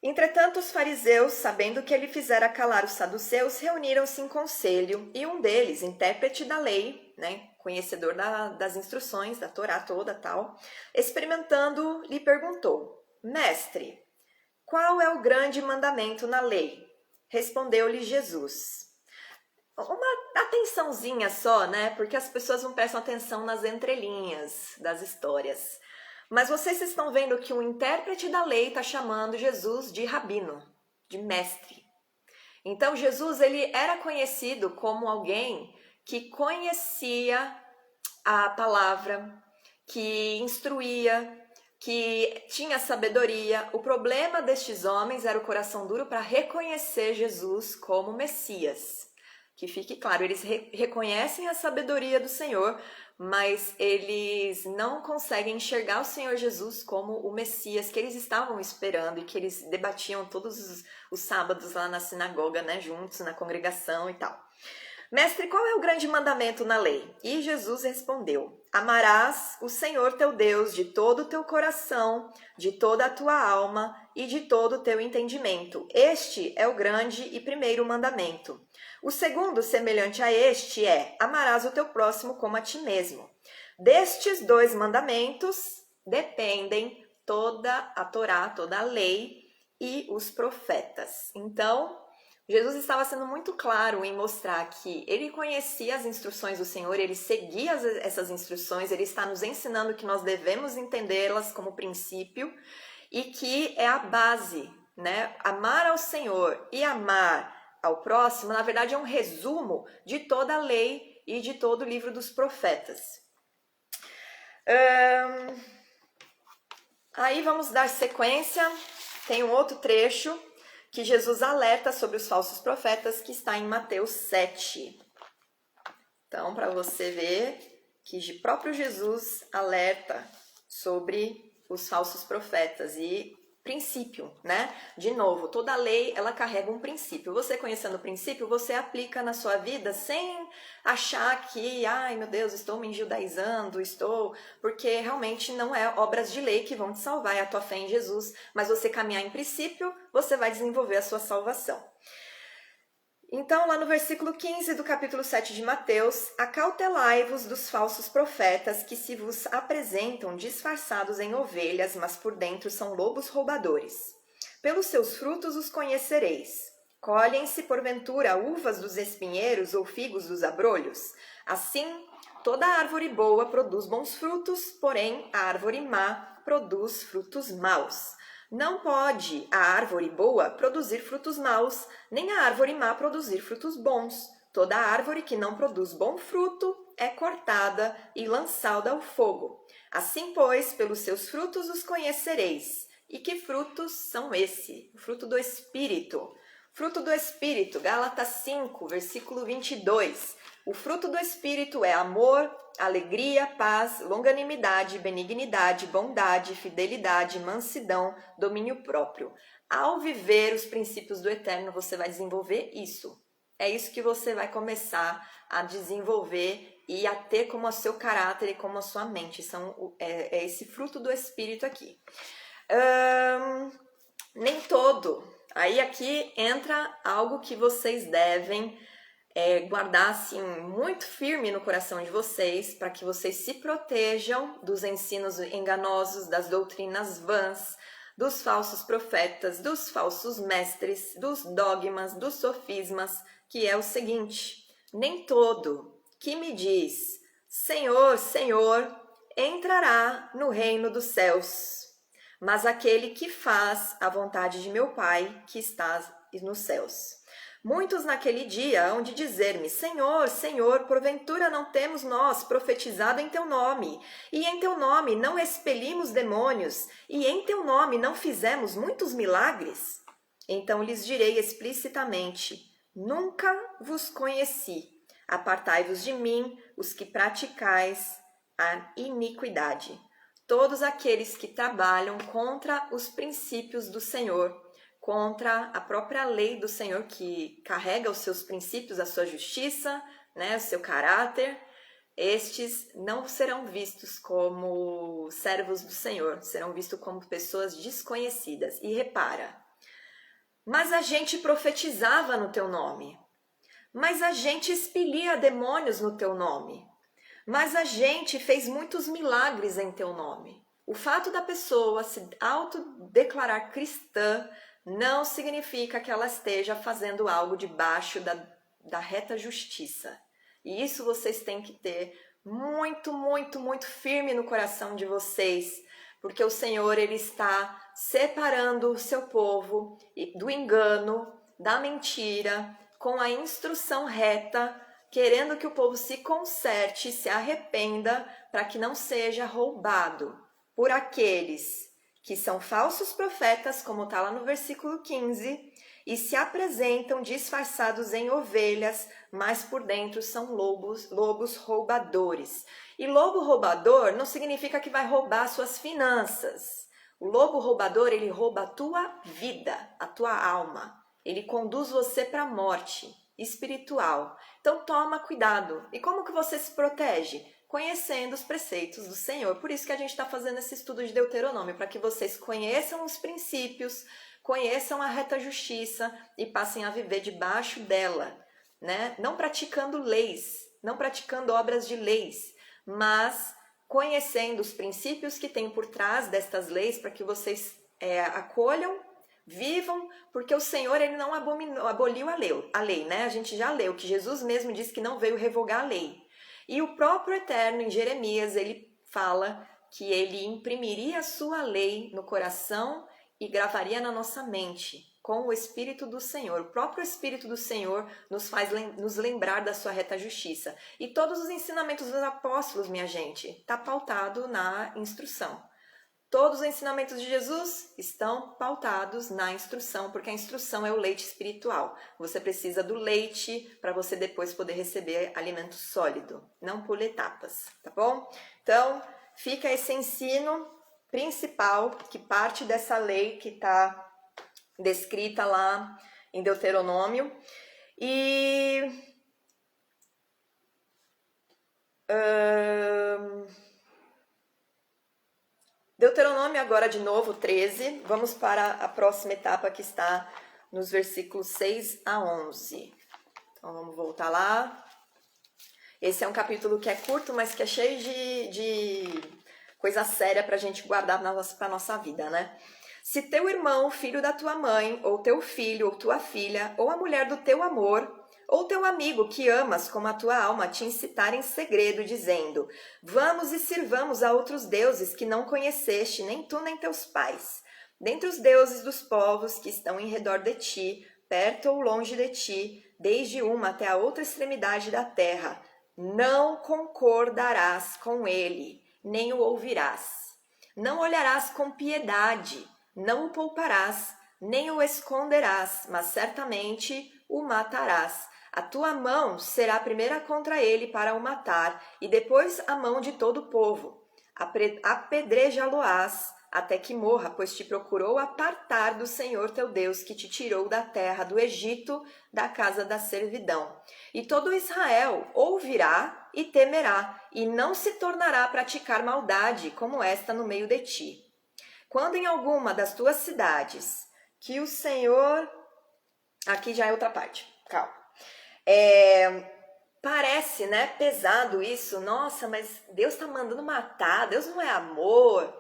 Entretanto, os fariseus, sabendo que ele fizera calar os saduceus, reuniram-se em conselho, e um deles, intérprete da lei, né, conhecedor das instruções, da Torá toda tal, experimentando, lhe perguntou: Mestre, qual é o grande mandamento na lei? Respondeu-lhe Jesus. Uma atençãozinha só, né? Porque as pessoas não prestam atenção nas entrelinhas das histórias. Mas vocês estão vendo que o intérprete da lei está chamando Jesus de rabino, de mestre. Então Jesus ele era conhecido como alguém que conhecia a palavra, que instruía, que tinha sabedoria. O problema destes homens era o coração duro para reconhecer Jesus como Messias. Que fique claro, eles reconhecem a sabedoria do Senhor, mas eles não conseguem enxergar o Senhor Jesus como o Messias que eles estavam esperando e que eles debatiam todos os sábados lá na sinagoga, né, juntos, na congregação e tal. Mestre, qual é o grande mandamento na lei? E Jesus respondeu: Amarás o Senhor teu Deus de todo o teu coração, de toda a tua alma e de todo o teu entendimento. Este é o grande e primeiro mandamento. O segundo, semelhante a este, é: amarás o teu próximo como a ti mesmo. Destes dois mandamentos dependem toda a Torá, toda a lei e os profetas. Então, Jesus estava sendo muito claro em mostrar que ele conhecia as instruções do Senhor, ele seguia essas instruções, ele está nos ensinando que nós devemos entendê-las como princípio e que é a base, né? Amar ao Senhor e amar ao próximo, na verdade, é um resumo de toda a lei e de todo o livro dos profetas. Aí vamos dar sequência, tem um outro trecho que Jesus alerta sobre os falsos profetas, que está em Mateus 7. Então, para você ver que o próprio Jesus alerta sobre os falsos profetas e princípio, né? De novo, toda lei, ela carrega um princípio. Você conhecendo o princípio, você aplica na sua vida sem achar que, ai meu Deus, estou me enjudaizando, porque realmente não é obras de lei que vão te salvar, é a tua fé em Jesus, mas você caminhar em princípio, você vai desenvolver a sua salvação. Então, lá no versículo 15 do capítulo 7 de Mateus, acautelai-vos dos falsos profetas que se vos apresentam disfarçados em ovelhas, mas por dentro são lobos roubadores. Pelos seus frutos os conhecereis. Colhem-se, porventura, uvas dos espinheiros ou figos dos abrolhos? Assim, toda árvore boa produz bons frutos, porém a árvore má produz frutos maus. Não pode a árvore boa produzir frutos maus, nem a árvore má produzir frutos bons. Toda árvore que não produz bom fruto é cortada e lançada ao fogo. Assim, pois, pelos seus frutos os conhecereis. E que frutos são esse? O fruto do Espírito. Fruto do Espírito, Gálatas 5, versículo 22. O fruto do Espírito é amor, alegria, paz, longanimidade, benignidade, bondade, fidelidade, mansidão, domínio próprio. Ao viver os princípios do Eterno, você vai desenvolver isso. É isso que você vai começar a desenvolver e a ter como o seu caráter e como a sua mente. É esse fruto do Espírito aqui. Nem todo. Aí aqui entra algo que vocês devem guardar assim muito firme no coração de vocês, para que vocês se protejam dos ensinos enganosos, das doutrinas vãs, dos falsos profetas, dos falsos mestres, dos dogmas, dos sofismas, que é o seguinte: nem todo que me diz Senhor, Senhor, entrará no reino dos céus, mas aquele que faz a vontade de meu Pai que está nos céus. Muitos naquele dia hão de dizer-me: Senhor, Senhor, porventura não temos nós profetizado em teu nome, e em teu nome não expelimos demônios, e em teu nome não fizemos muitos milagres? Então lhes direi explicitamente: Nunca vos conheci. Apartai-vos de mim, os que praticais a iniquidade. Todos aqueles que trabalham contra os princípios do Senhor, contra a própria lei do Senhor, que carrega os seus princípios, a sua justiça, né, o seu caráter, estes não serão vistos como servos do Senhor, serão vistos como pessoas desconhecidas. E repara, mas a gente profetizava no teu nome, mas a gente expelia demônios no teu nome, mas a gente fez muitos milagres em teu nome. O fato da pessoa se autodeclarar cristã não significa que ela esteja fazendo algo debaixo da reta justiça. E isso vocês têm que ter muito, muito, muito firme no coração de vocês, porque o Senhor, Ele está separando o seu povo do engano, da mentira, com a instrução reta, querendo que o povo se conserte, se arrependa, para que não seja roubado por aqueles que são falsos profetas, como está lá no versículo 15, e se apresentam disfarçados em ovelhas, mas por dentro são lobos roubadores. E lobo roubador não significa que vai roubar suas finanças. O lobo roubador, ele rouba a tua vida, a tua alma. Ele conduz você para a morte espiritual. Então toma cuidado. E como que você se protege? Conhecendo os preceitos do Senhor. Por isso que a gente está fazendo esse estudo de Deuteronômio, para que vocês conheçam os princípios, conheçam a reta justiça e passem a viver debaixo dela, né? Não praticando leis, não praticando obras de leis, mas conhecendo os princípios que tem por trás destas leis, para que vocês acolham, vivam, porque o Senhor, ele não aboliu a lei, né? A gente já leu que Jesus mesmo disse que não veio revogar a lei. E o próprio Eterno, em Jeremias, ele fala que ele imprimiria a sua lei no coração e gravaria na nossa mente, com o Espírito do Senhor. O próprio Espírito do Senhor nos faz nos lembrar da sua reta justiça. E todos os ensinamentos dos apóstolos, minha gente, está pautado na instrução. Todos os ensinamentos de Jesus estão pautados na instrução, porque a instrução é o leite espiritual. Você precisa do leite para você depois poder receber alimento sólido, não por etapas, tá bom? Então, fica esse ensino principal, que parte dessa lei que está descrita lá em Deuteronômio. E Deuteronômio agora de novo, 13. Vamos para a próxima etapa que está nos versículos 6 a 11. Então vamos voltar lá. Esse é um capítulo que é curto, mas que é cheio de coisa séria para a gente guardar para a nossa vida, né? Se teu irmão, filho da tua mãe, ou teu filho, ou tua filha, ou a mulher do teu amor, ou teu amigo que amas como a tua alma te incitar em segredo, dizendo: vamos e sirvamos a outros deuses que não conheceste, nem tu nem teus pais, dentre os deuses dos povos que estão em redor de ti, perto ou longe de ti, desde uma até a outra extremidade da terra, não concordarás com ele, nem o ouvirás. Não olharás com piedade, não o pouparás, nem o esconderás, mas certamente o matarás. A tua mão será a primeira contra ele para o matar, e depois a mão de todo o povo. Apedreja-lo-ás até que morra, pois te procurou apartar do Senhor teu Deus, que te tirou da terra do Egito, da casa da servidão. E todo Israel ouvirá e temerá, e não se tornará a praticar maldade como esta no meio de ti. Quando em alguma das tuas cidades, que o Senhor... Aqui já é outra parte, calma. Parece, né, pesado isso. Nossa, mas Deus está mandando matar, Deus não é amor.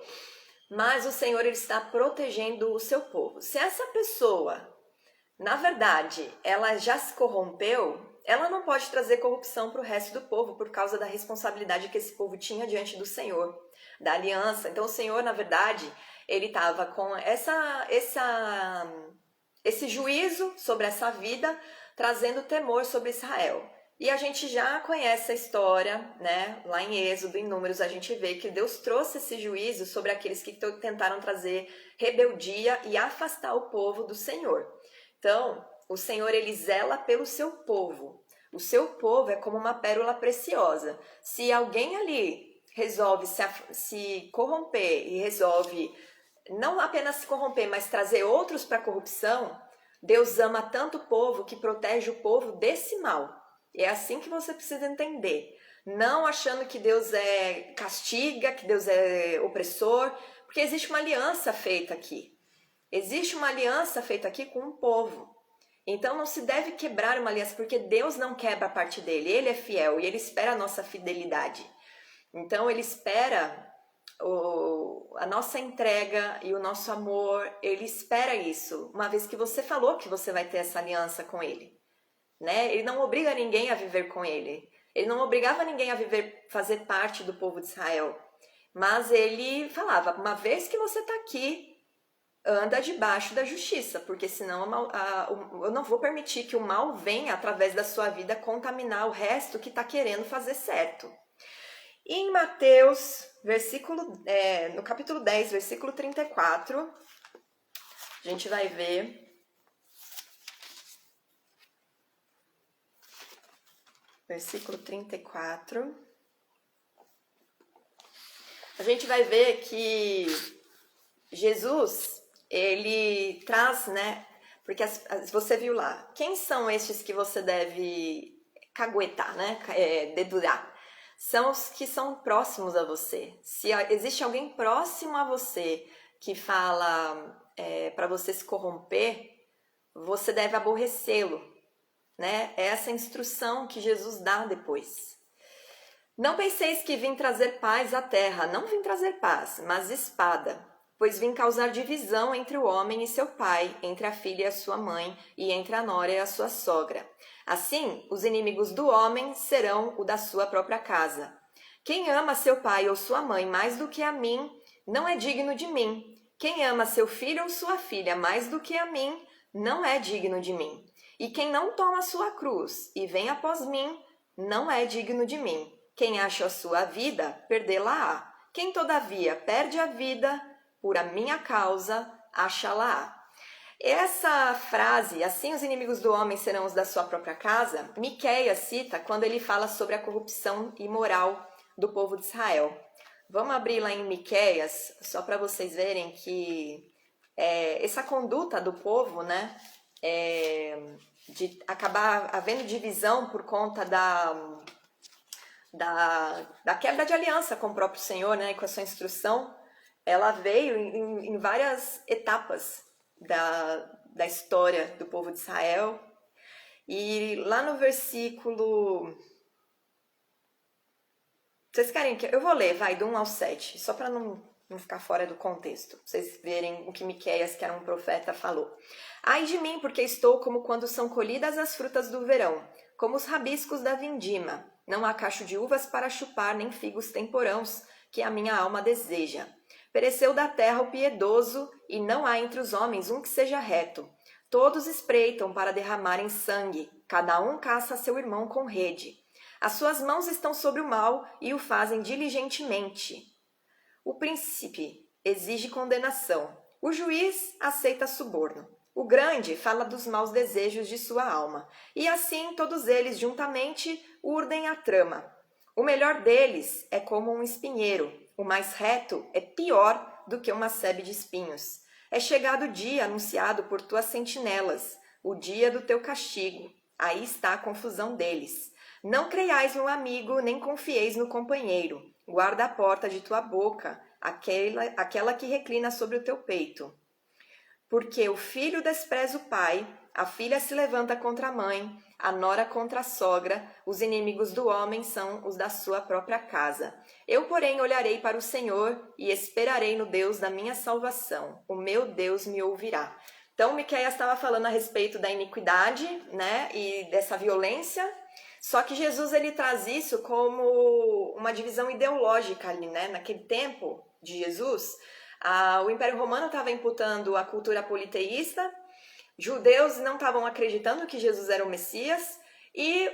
Mas o Senhor, ele está protegendo o seu povo. Se essa pessoa, na verdade, ela já se corrompeu, ela não pode trazer corrupção para o resto do povo por causa da responsabilidade que esse povo tinha diante do Senhor, da aliança. Então o Senhor, na verdade, ele estava com esse juízo sobre essa vida, trazendo temor sobre Israel. E a gente já conhece a história, né? Lá em Êxodo, em Números, a gente vê que Deus trouxe esse juízo sobre aqueles que tentaram trazer rebeldia e afastar o povo do Senhor. Então, o Senhor, ele zela pelo seu povo. O seu povo é como uma pérola preciosa. Se alguém ali resolve se corromper e resolve não apenas se corromper, mas trazer outros para a corrupção, Deus ama tanto o povo que protege o povo desse mal. É assim que você precisa entender. Não achando que Deus castiga, que Deus é opressor, porque existe uma aliança feita aqui. Existe uma aliança feita aqui com o povo. Então não se deve quebrar uma aliança, porque Deus não quebra a parte dele. Ele é fiel e ele espera a nossa fidelidade. Então ele espera a nossa entrega e o nosso amor, ele espera isso, uma vez que você falou que você vai ter essa aliança com ele, né? Ele não obriga ninguém a viver com ele, ele não obrigava ninguém a fazer parte do povo de Israel, mas ele falava, uma vez que você está aqui, anda debaixo da justiça, porque senão eu não vou permitir que o mal venha através da sua vida contaminar o resto que está querendo fazer certo. E em Mateus, no capítulo 10, versículo 34, a gente vai ver versículo 34, a gente vai ver que Jesus, ele traz, né, porque você viu lá, quem são estes que você deve caguetar, né, dedurar? São os que são próximos a você. Se existe alguém próximo a você que fala para você se corromper, você deve aborrecê-lo, né? É essa instrução que Jesus dá depois. Não penseis que vim trazer paz à terra, não vim trazer paz, mas espada, pois vim causar divisão entre o homem e seu pai, entre a filha e a sua mãe, e entre a nora e a sua sogra. Assim, os inimigos do homem serão o da sua própria casa. Quem ama seu pai ou sua mãe mais do que a mim, não é digno de mim. Quem ama seu filho ou sua filha mais do que a mim, não é digno de mim. E quem não toma sua cruz e vem após mim, não é digno de mim. Quem acha a sua vida, perdê-la-á. Quem, todavia, perde a vida, por a minha causa, acha-la-á. Essa frase, assim os inimigos do homem serão os da sua própria casa, Miqueias cita quando ele fala sobre a corrupção imoral do povo de Israel. Vamos abrir lá em Miqueias, só para vocês verem que essa conduta do povo, né, de acabar havendo divisão por conta da quebra de aliança com o próprio Senhor, né, e com a sua instrução, ela veio em várias etapas da história do povo de Israel. E lá no versículo... Vocês querem que... Eu vou ler, do 1 ao 7, só para não ficar fora do contexto. Pra vocês verem o que Miqueias, que era um profeta, falou. Ai de mim, porque estou como quando são colhidas as frutas do verão, como os rabiscos da vindima. Não há cacho de uvas para chupar, nem figos temporãos, que a minha alma deseja. Pereceu da terra o piedoso, e não há entre os homens um que seja reto. Todos espreitam para derramarem sangue, cada um caça seu irmão com rede. As suas mãos estão sobre o mal e o fazem diligentemente. O príncipe exige condenação, o juiz aceita suborno. O grande fala dos maus desejos de sua alma, e assim todos eles juntamente urdem a trama. O melhor deles é como um espinheiro, o mais reto é pior do que uma sebe de espinhos. É chegado o dia anunciado por tuas sentinelas, o dia do teu castigo. Aí está a confusão deles. Não creiais no amigo, nem confieis no companheiro. Guarda a porta de tua boca, aquela que reclina sobre o teu peito. Porque o filho despreza o pai, a filha se levanta contra a mãe, a nora contra a sogra, os inimigos do homem são os da sua própria casa. Eu, porém, olharei para o Senhor e esperarei no Deus da minha salvação. O meu Deus me ouvirá. Então, Miqueias estava falando a respeito da iniquidade, né, e dessa violência, só que Jesus ele traz isso como uma divisão ideológica ali, né, naquele tempo de Jesus. O Império Romano estava imputando a cultura politeísta, judeus não estavam acreditando que Jesus era o Messias, e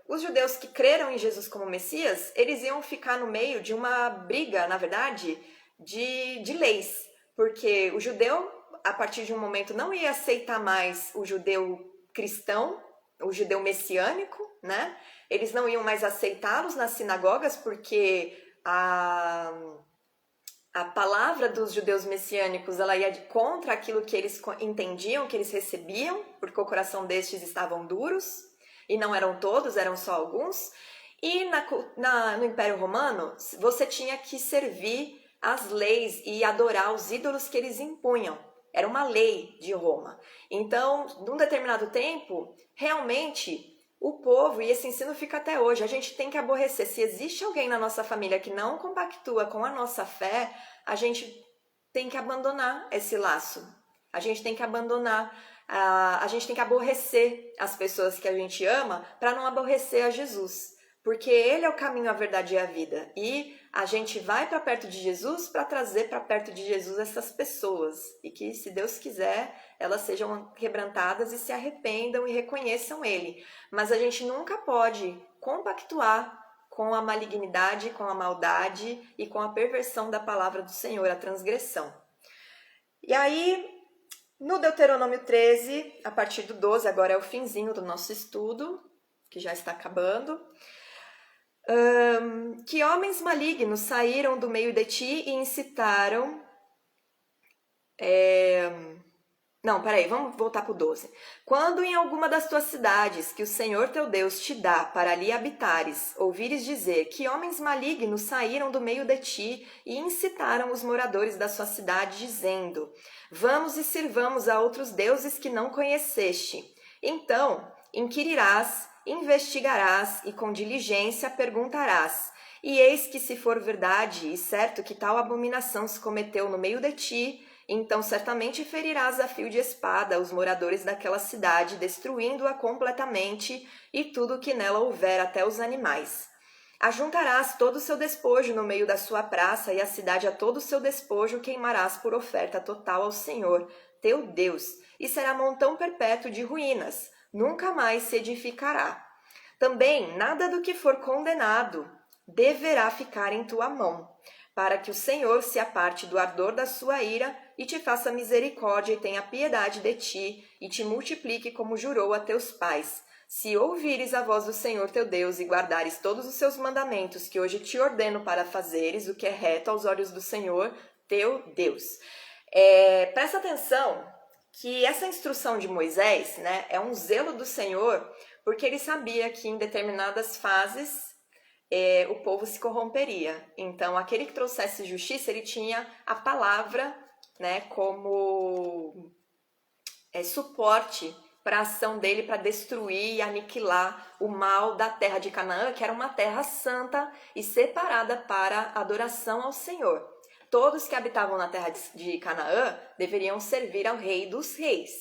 os judeus que creram em Jesus como Messias, eles iam ficar no meio de uma briga, na verdade, de leis, porque o judeu a partir de um momento, não ia aceitar mais o judeu cristão, o judeu messiânico, né? Eles não iam mais aceitá-los nas sinagogas, porque a palavra dos judeus messiânicos, ela ia contra aquilo que eles entendiam, que eles recebiam, porque o coração destes estavam duros, e não eram todos, eram só alguns. E no Império Romano, você tinha que servir as leis e adorar os ídolos que eles impunham. Era uma lei de Roma. Então, num determinado tempo, realmente, o povo, e esse ensino fica até hoje, a gente tem que aborrecer. Se existe alguém na nossa família que não compactua com a nossa fé, a gente tem que abandonar esse laço. A gente tem que abandonar, a gente tem que aborrecer as pessoas que a gente ama para não aborrecer a Jesus. Porque Ele é o caminho, a verdade e a vida. E a gente vai para perto de Jesus para trazer para perto de Jesus essas pessoas. E que, se Deus quiser, elas sejam quebrantadas e se arrependam e reconheçam Ele. Mas a gente nunca pode compactuar com a malignidade, com a maldade e com a perversão da palavra do Senhor, a transgressão. E aí, no Deuteronômio 13, a partir do 12, agora é o finzinho do nosso estudo, que já está acabando. Que homens malignos saíram do meio de ti e incitaram... vamos voltar para o 12. Quando em alguma das tuas cidades que o Senhor teu Deus te dá para ali habitares, ouvires dizer que homens malignos saíram do meio de ti e incitaram os moradores da sua cidade, dizendo: vamos e sirvamos a outros deuses que não conheceste. Então inquirirás, investigarás e com diligência perguntarás. E eis que, se for verdade e certo que tal abominação se cometeu no meio de ti, então certamente ferirás a fio de espada os moradores daquela cidade, destruindo-a completamente e tudo o que nela houver, até os animais. Ajuntarás todo o seu despojo no meio da sua praça, e a cidade a todo o seu despojo queimarás por oferta total ao Senhor, teu Deus, e será montão perpétuo de ruínas, nunca mais se edificará. Também nada do que for condenado deverá ficar em tua mão, para que o Senhor se aparte do ardor da sua ira e te faça misericórdia e tenha piedade de ti e te multiplique como jurou a teus pais. Se ouvires a voz do Senhor teu Deus e guardares todos os seus mandamentos que hoje te ordeno para fazeres, o que é reto aos olhos do Senhor teu Deus. Presta atenção que essa instrução de Moisés, né, é um zelo do Senhor, porque ele sabia que em determinadas fases o povo se corromperia. Então, aquele que trouxesse justiça, ele tinha a palavra, né, como suporte para a ação dele, para destruir e aniquilar o mal da terra de Canaã, que era uma terra santa e separada para adoração ao Senhor. Todos que habitavam na terra de Canaã deveriam servir ao Rei dos Reis.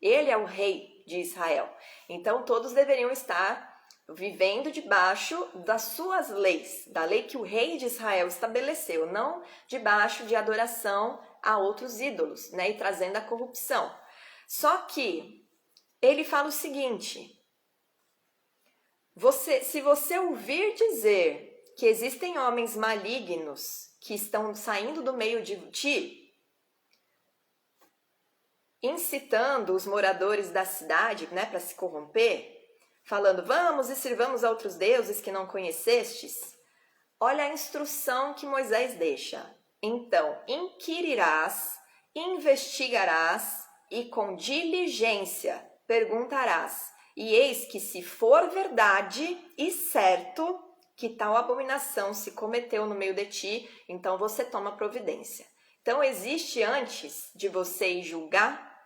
Ele é o Rei de Israel. Então, todos deveriam estar vivendo debaixo das suas leis, da lei que o Rei de Israel estabeleceu, não debaixo de adoração a outros ídolos, né, e trazendo a corrupção. Só que ele fala o seguinte: se você ouvir dizer que existem homens malignos que estão saindo do meio de ti, incitando os moradores da cidade, né, para se corromper, falando, vamos e sirvamos a outros deuses que não conhecestes, olha a instrução que Moisés deixa. Então, inquirirás, investigarás e com diligência perguntarás. E eis que, se for verdade e certo que tal abominação se cometeu no meio de ti, então você toma providência. Então, existe, antes de você ir julgar,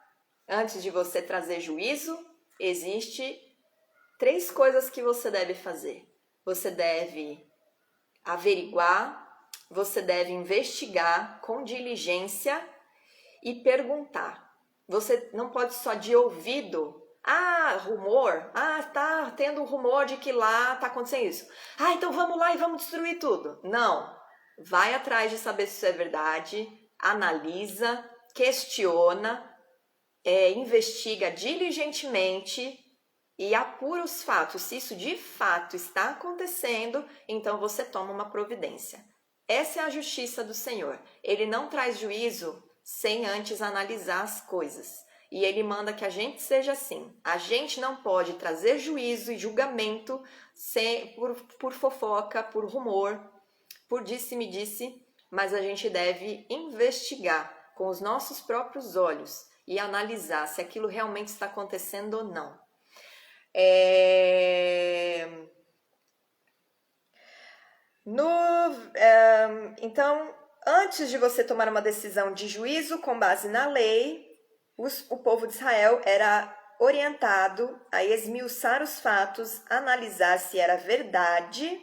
antes de você trazer juízo, existe 3 coisas que você deve fazer. Você deve averiguar, você deve investigar com diligência e perguntar. Você não pode só de ouvido, rumor, tá tendo um rumor de que lá tá acontecendo isso. Então vamos lá e vamos destruir tudo. Não, vai atrás de saber se isso é verdade, analisa, questiona, investiga diligentemente e apura os fatos. Se isso de fato está acontecendo, então você toma uma providência. Essa é a justiça do Senhor. Ele não traz juízo sem antes analisar as coisas. E ele manda que a gente seja assim. A gente não pode trazer juízo e julgamento por fofoca, por rumor, por disse-me-disse, mas a gente deve investigar com os nossos próprios olhos e analisar se aquilo realmente está acontecendo ou não. Então, antes de você tomar uma decisão de juízo com base na lei, o povo de Israel era orientado a esmiuçar os fatos, analisar se era verdade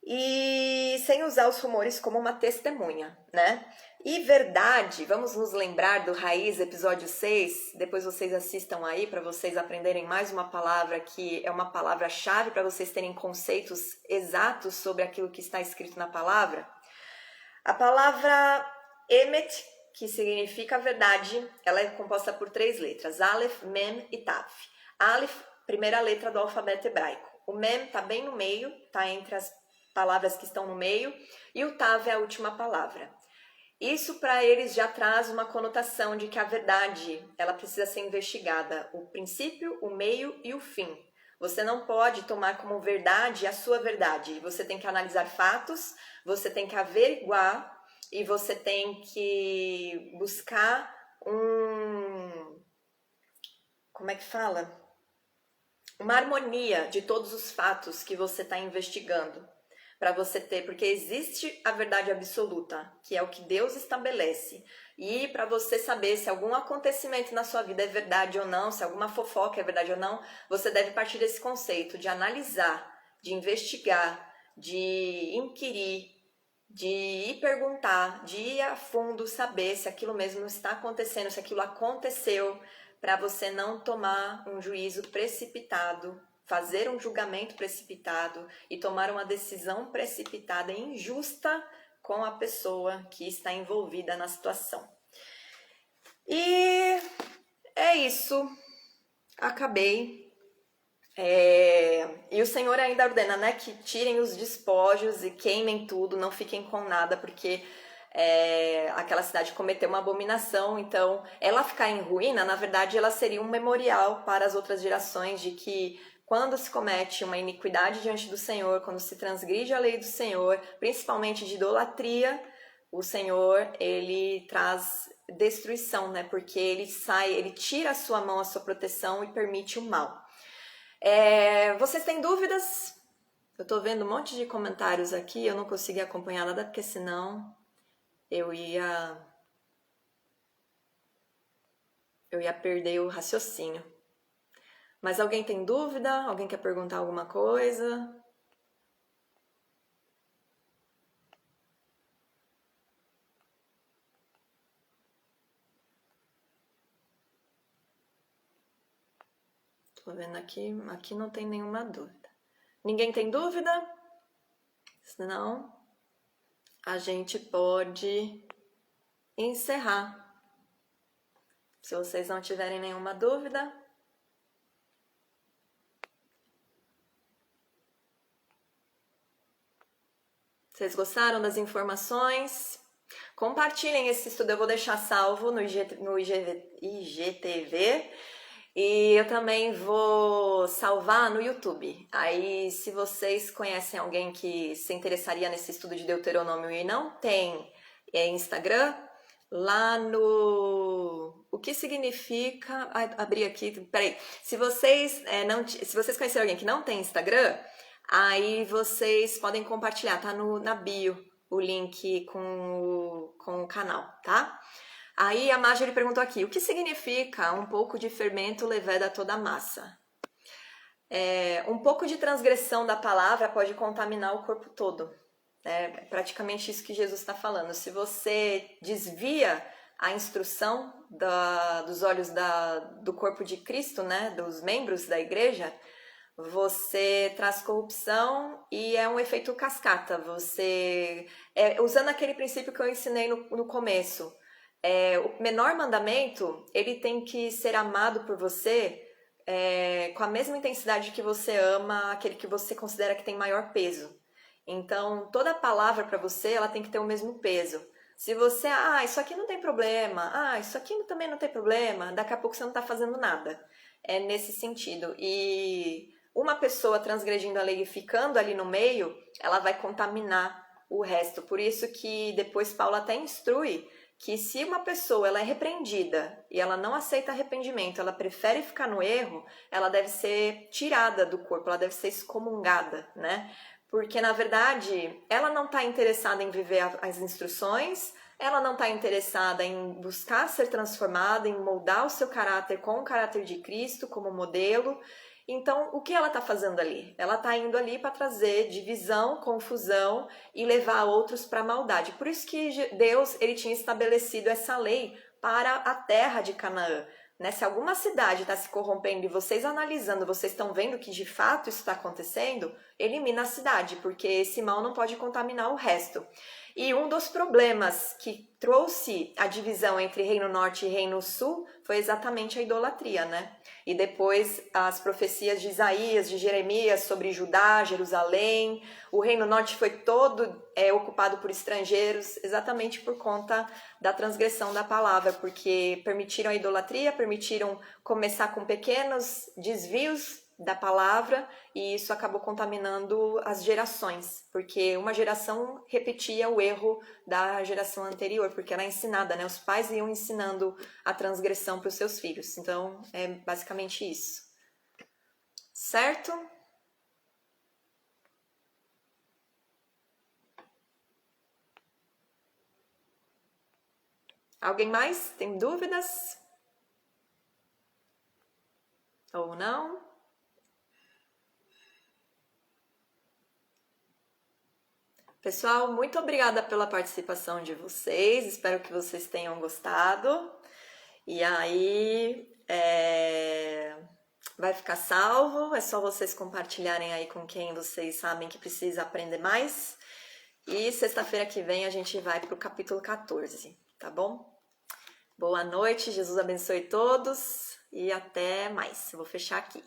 e sem usar os rumores como uma testemunha, né? E verdade, vamos nos lembrar do Raiz, episódio 6, depois vocês assistam aí para vocês aprenderem mais uma palavra que é uma palavra-chave para vocês terem conceitos exatos sobre aquilo que está escrito na palavra. A palavra Emet, que significa verdade, ela é composta por 3 letras, Aleph, Mem e Tav. Aleph, primeira letra do alfabeto hebraico. O Mem está bem no meio, está entre as palavras que estão no meio, e o Tav é a última palavra. Isso para eles já traz uma conotação de que a verdade, ela precisa ser investigada, o princípio, o meio e o fim. Você não pode tomar como verdade a sua verdade, você tem que analisar fatos, você tem que averiguar e você tem que buscar como é que fala? Uma harmonia de todos os fatos que você está investigando. Para você ter, porque existe a verdade absoluta, que é o que Deus estabelece. E para você saber se algum acontecimento na sua vida é verdade ou não, se alguma fofoca é verdade ou não, você deve partir desse conceito de analisar, de investigar, de inquirir, de ir perguntar, de ir a fundo saber se aquilo mesmo está acontecendo, se aquilo aconteceu, para você não tomar um juízo precipitado, fazer um julgamento precipitado e tomar uma decisão precipitada e injusta com a pessoa que está envolvida na situação. E é isso. Acabei. E o Senhor ainda ordena, né, que tirem os despojos e queimem tudo, não fiquem com nada, porque aquela cidade cometeu uma abominação, então ela ficar em ruína, na verdade ela seria um memorial para as outras gerações de que quando se comete uma iniquidade diante do Senhor, quando se transgride a lei do Senhor, principalmente de idolatria, o Senhor, ele traz destruição, né? Porque ele tira a sua mão, a sua proteção e permite o mal. Vocês têm dúvidas? Eu tô vendo um monte de comentários aqui, eu não consegui acompanhar nada, porque senão eu ia perder o raciocínio. Mas alguém tem dúvida? Alguém quer perguntar alguma coisa? Tô vendo aqui não tem nenhuma dúvida. Ninguém tem dúvida? Senão, a gente pode encerrar. Se vocês não tiverem nenhuma dúvida. Vocês gostaram das informações? Compartilhem esse estudo, eu vou deixar salvo no IGTV e eu também vou salvar no YouTube. Aí, se vocês conhecem alguém que se interessaria nesse estudo de Deuteronômio e não tem Instagram, lá no... O que significa... abri aqui, peraí. Se vocês conhecerem alguém que não tem Instagram... Aí vocês podem compartilhar, tá na bio o link com o canal, tá? Aí a Marjorie perguntou aqui, o que significa um pouco de fermento leveda toda a massa? Um pouco de transgressão da palavra pode contaminar o corpo todo. É praticamente isso que Jesus está falando. Se você desvia a instrução dos olhos do corpo de Cristo, né, dos membros da igreja, você traz corrupção e é um efeito cascata. Você, usando aquele princípio que eu ensinei no começo, o menor mandamento, ele tem que ser amado por você com a mesma intensidade que você ama aquele que você considera que tem maior peso. Então, toda palavra para você, ela tem que ter o mesmo peso. Se você, isso aqui não tem problema, isso aqui também não tem problema, daqui a pouco você não está fazendo nada. É nesse sentido. E uma pessoa transgredindo a lei e ficando ali no meio, ela vai contaminar o resto. Por isso que depois Paulo até instrui que se uma pessoa ela é repreendida e ela não aceita arrependimento, ela prefere ficar no erro, ela deve ser tirada do corpo, ela deve ser excomungada, né? Porque na verdade ela não está interessada em viver as instruções, ela não está interessada em buscar ser transformada, em moldar o seu caráter com o caráter de Cristo como modelo. Então, o que ela está fazendo ali? Ela está indo ali para trazer divisão, confusão e levar outros para a maldade. Por isso que Deus ele tinha estabelecido essa lei para a terra de Canaã. Né? Se alguma cidade está se corrompendo e vocês analisando, vocês estão vendo que de fato isso está acontecendo, elimina a cidade, porque esse mal não pode contaminar o resto. E um dos problemas que trouxe a divisão entre Reino Norte e Reino Sul foi exatamente a idolatria, né? E depois as profecias de Isaías, de Jeremias sobre Judá, Jerusalém. O Reino Norte foi todo ocupado por estrangeiros, exatamente por conta da transgressão da palavra, porque permitiram a idolatria, permitiram começar com pequenos desvios da palavra e isso acabou contaminando as gerações, porque uma geração repetia o erro da geração anterior, porque era ensinada, né? Os pais iam ensinando a transgressão para os seus filhos. Então, é basicamente isso. Certo? Alguém mais? Tem dúvidas? Ou não? Pessoal, muito obrigada pela participação de vocês. Espero que vocês tenham gostado. E aí, vai ficar salvo. É só vocês compartilharem aí com quem vocês sabem que precisa aprender mais. E sexta-feira que vem a gente vai para o capítulo 14, tá bom? Boa noite, Jesus abençoe todos e até mais. Eu vou fechar aqui.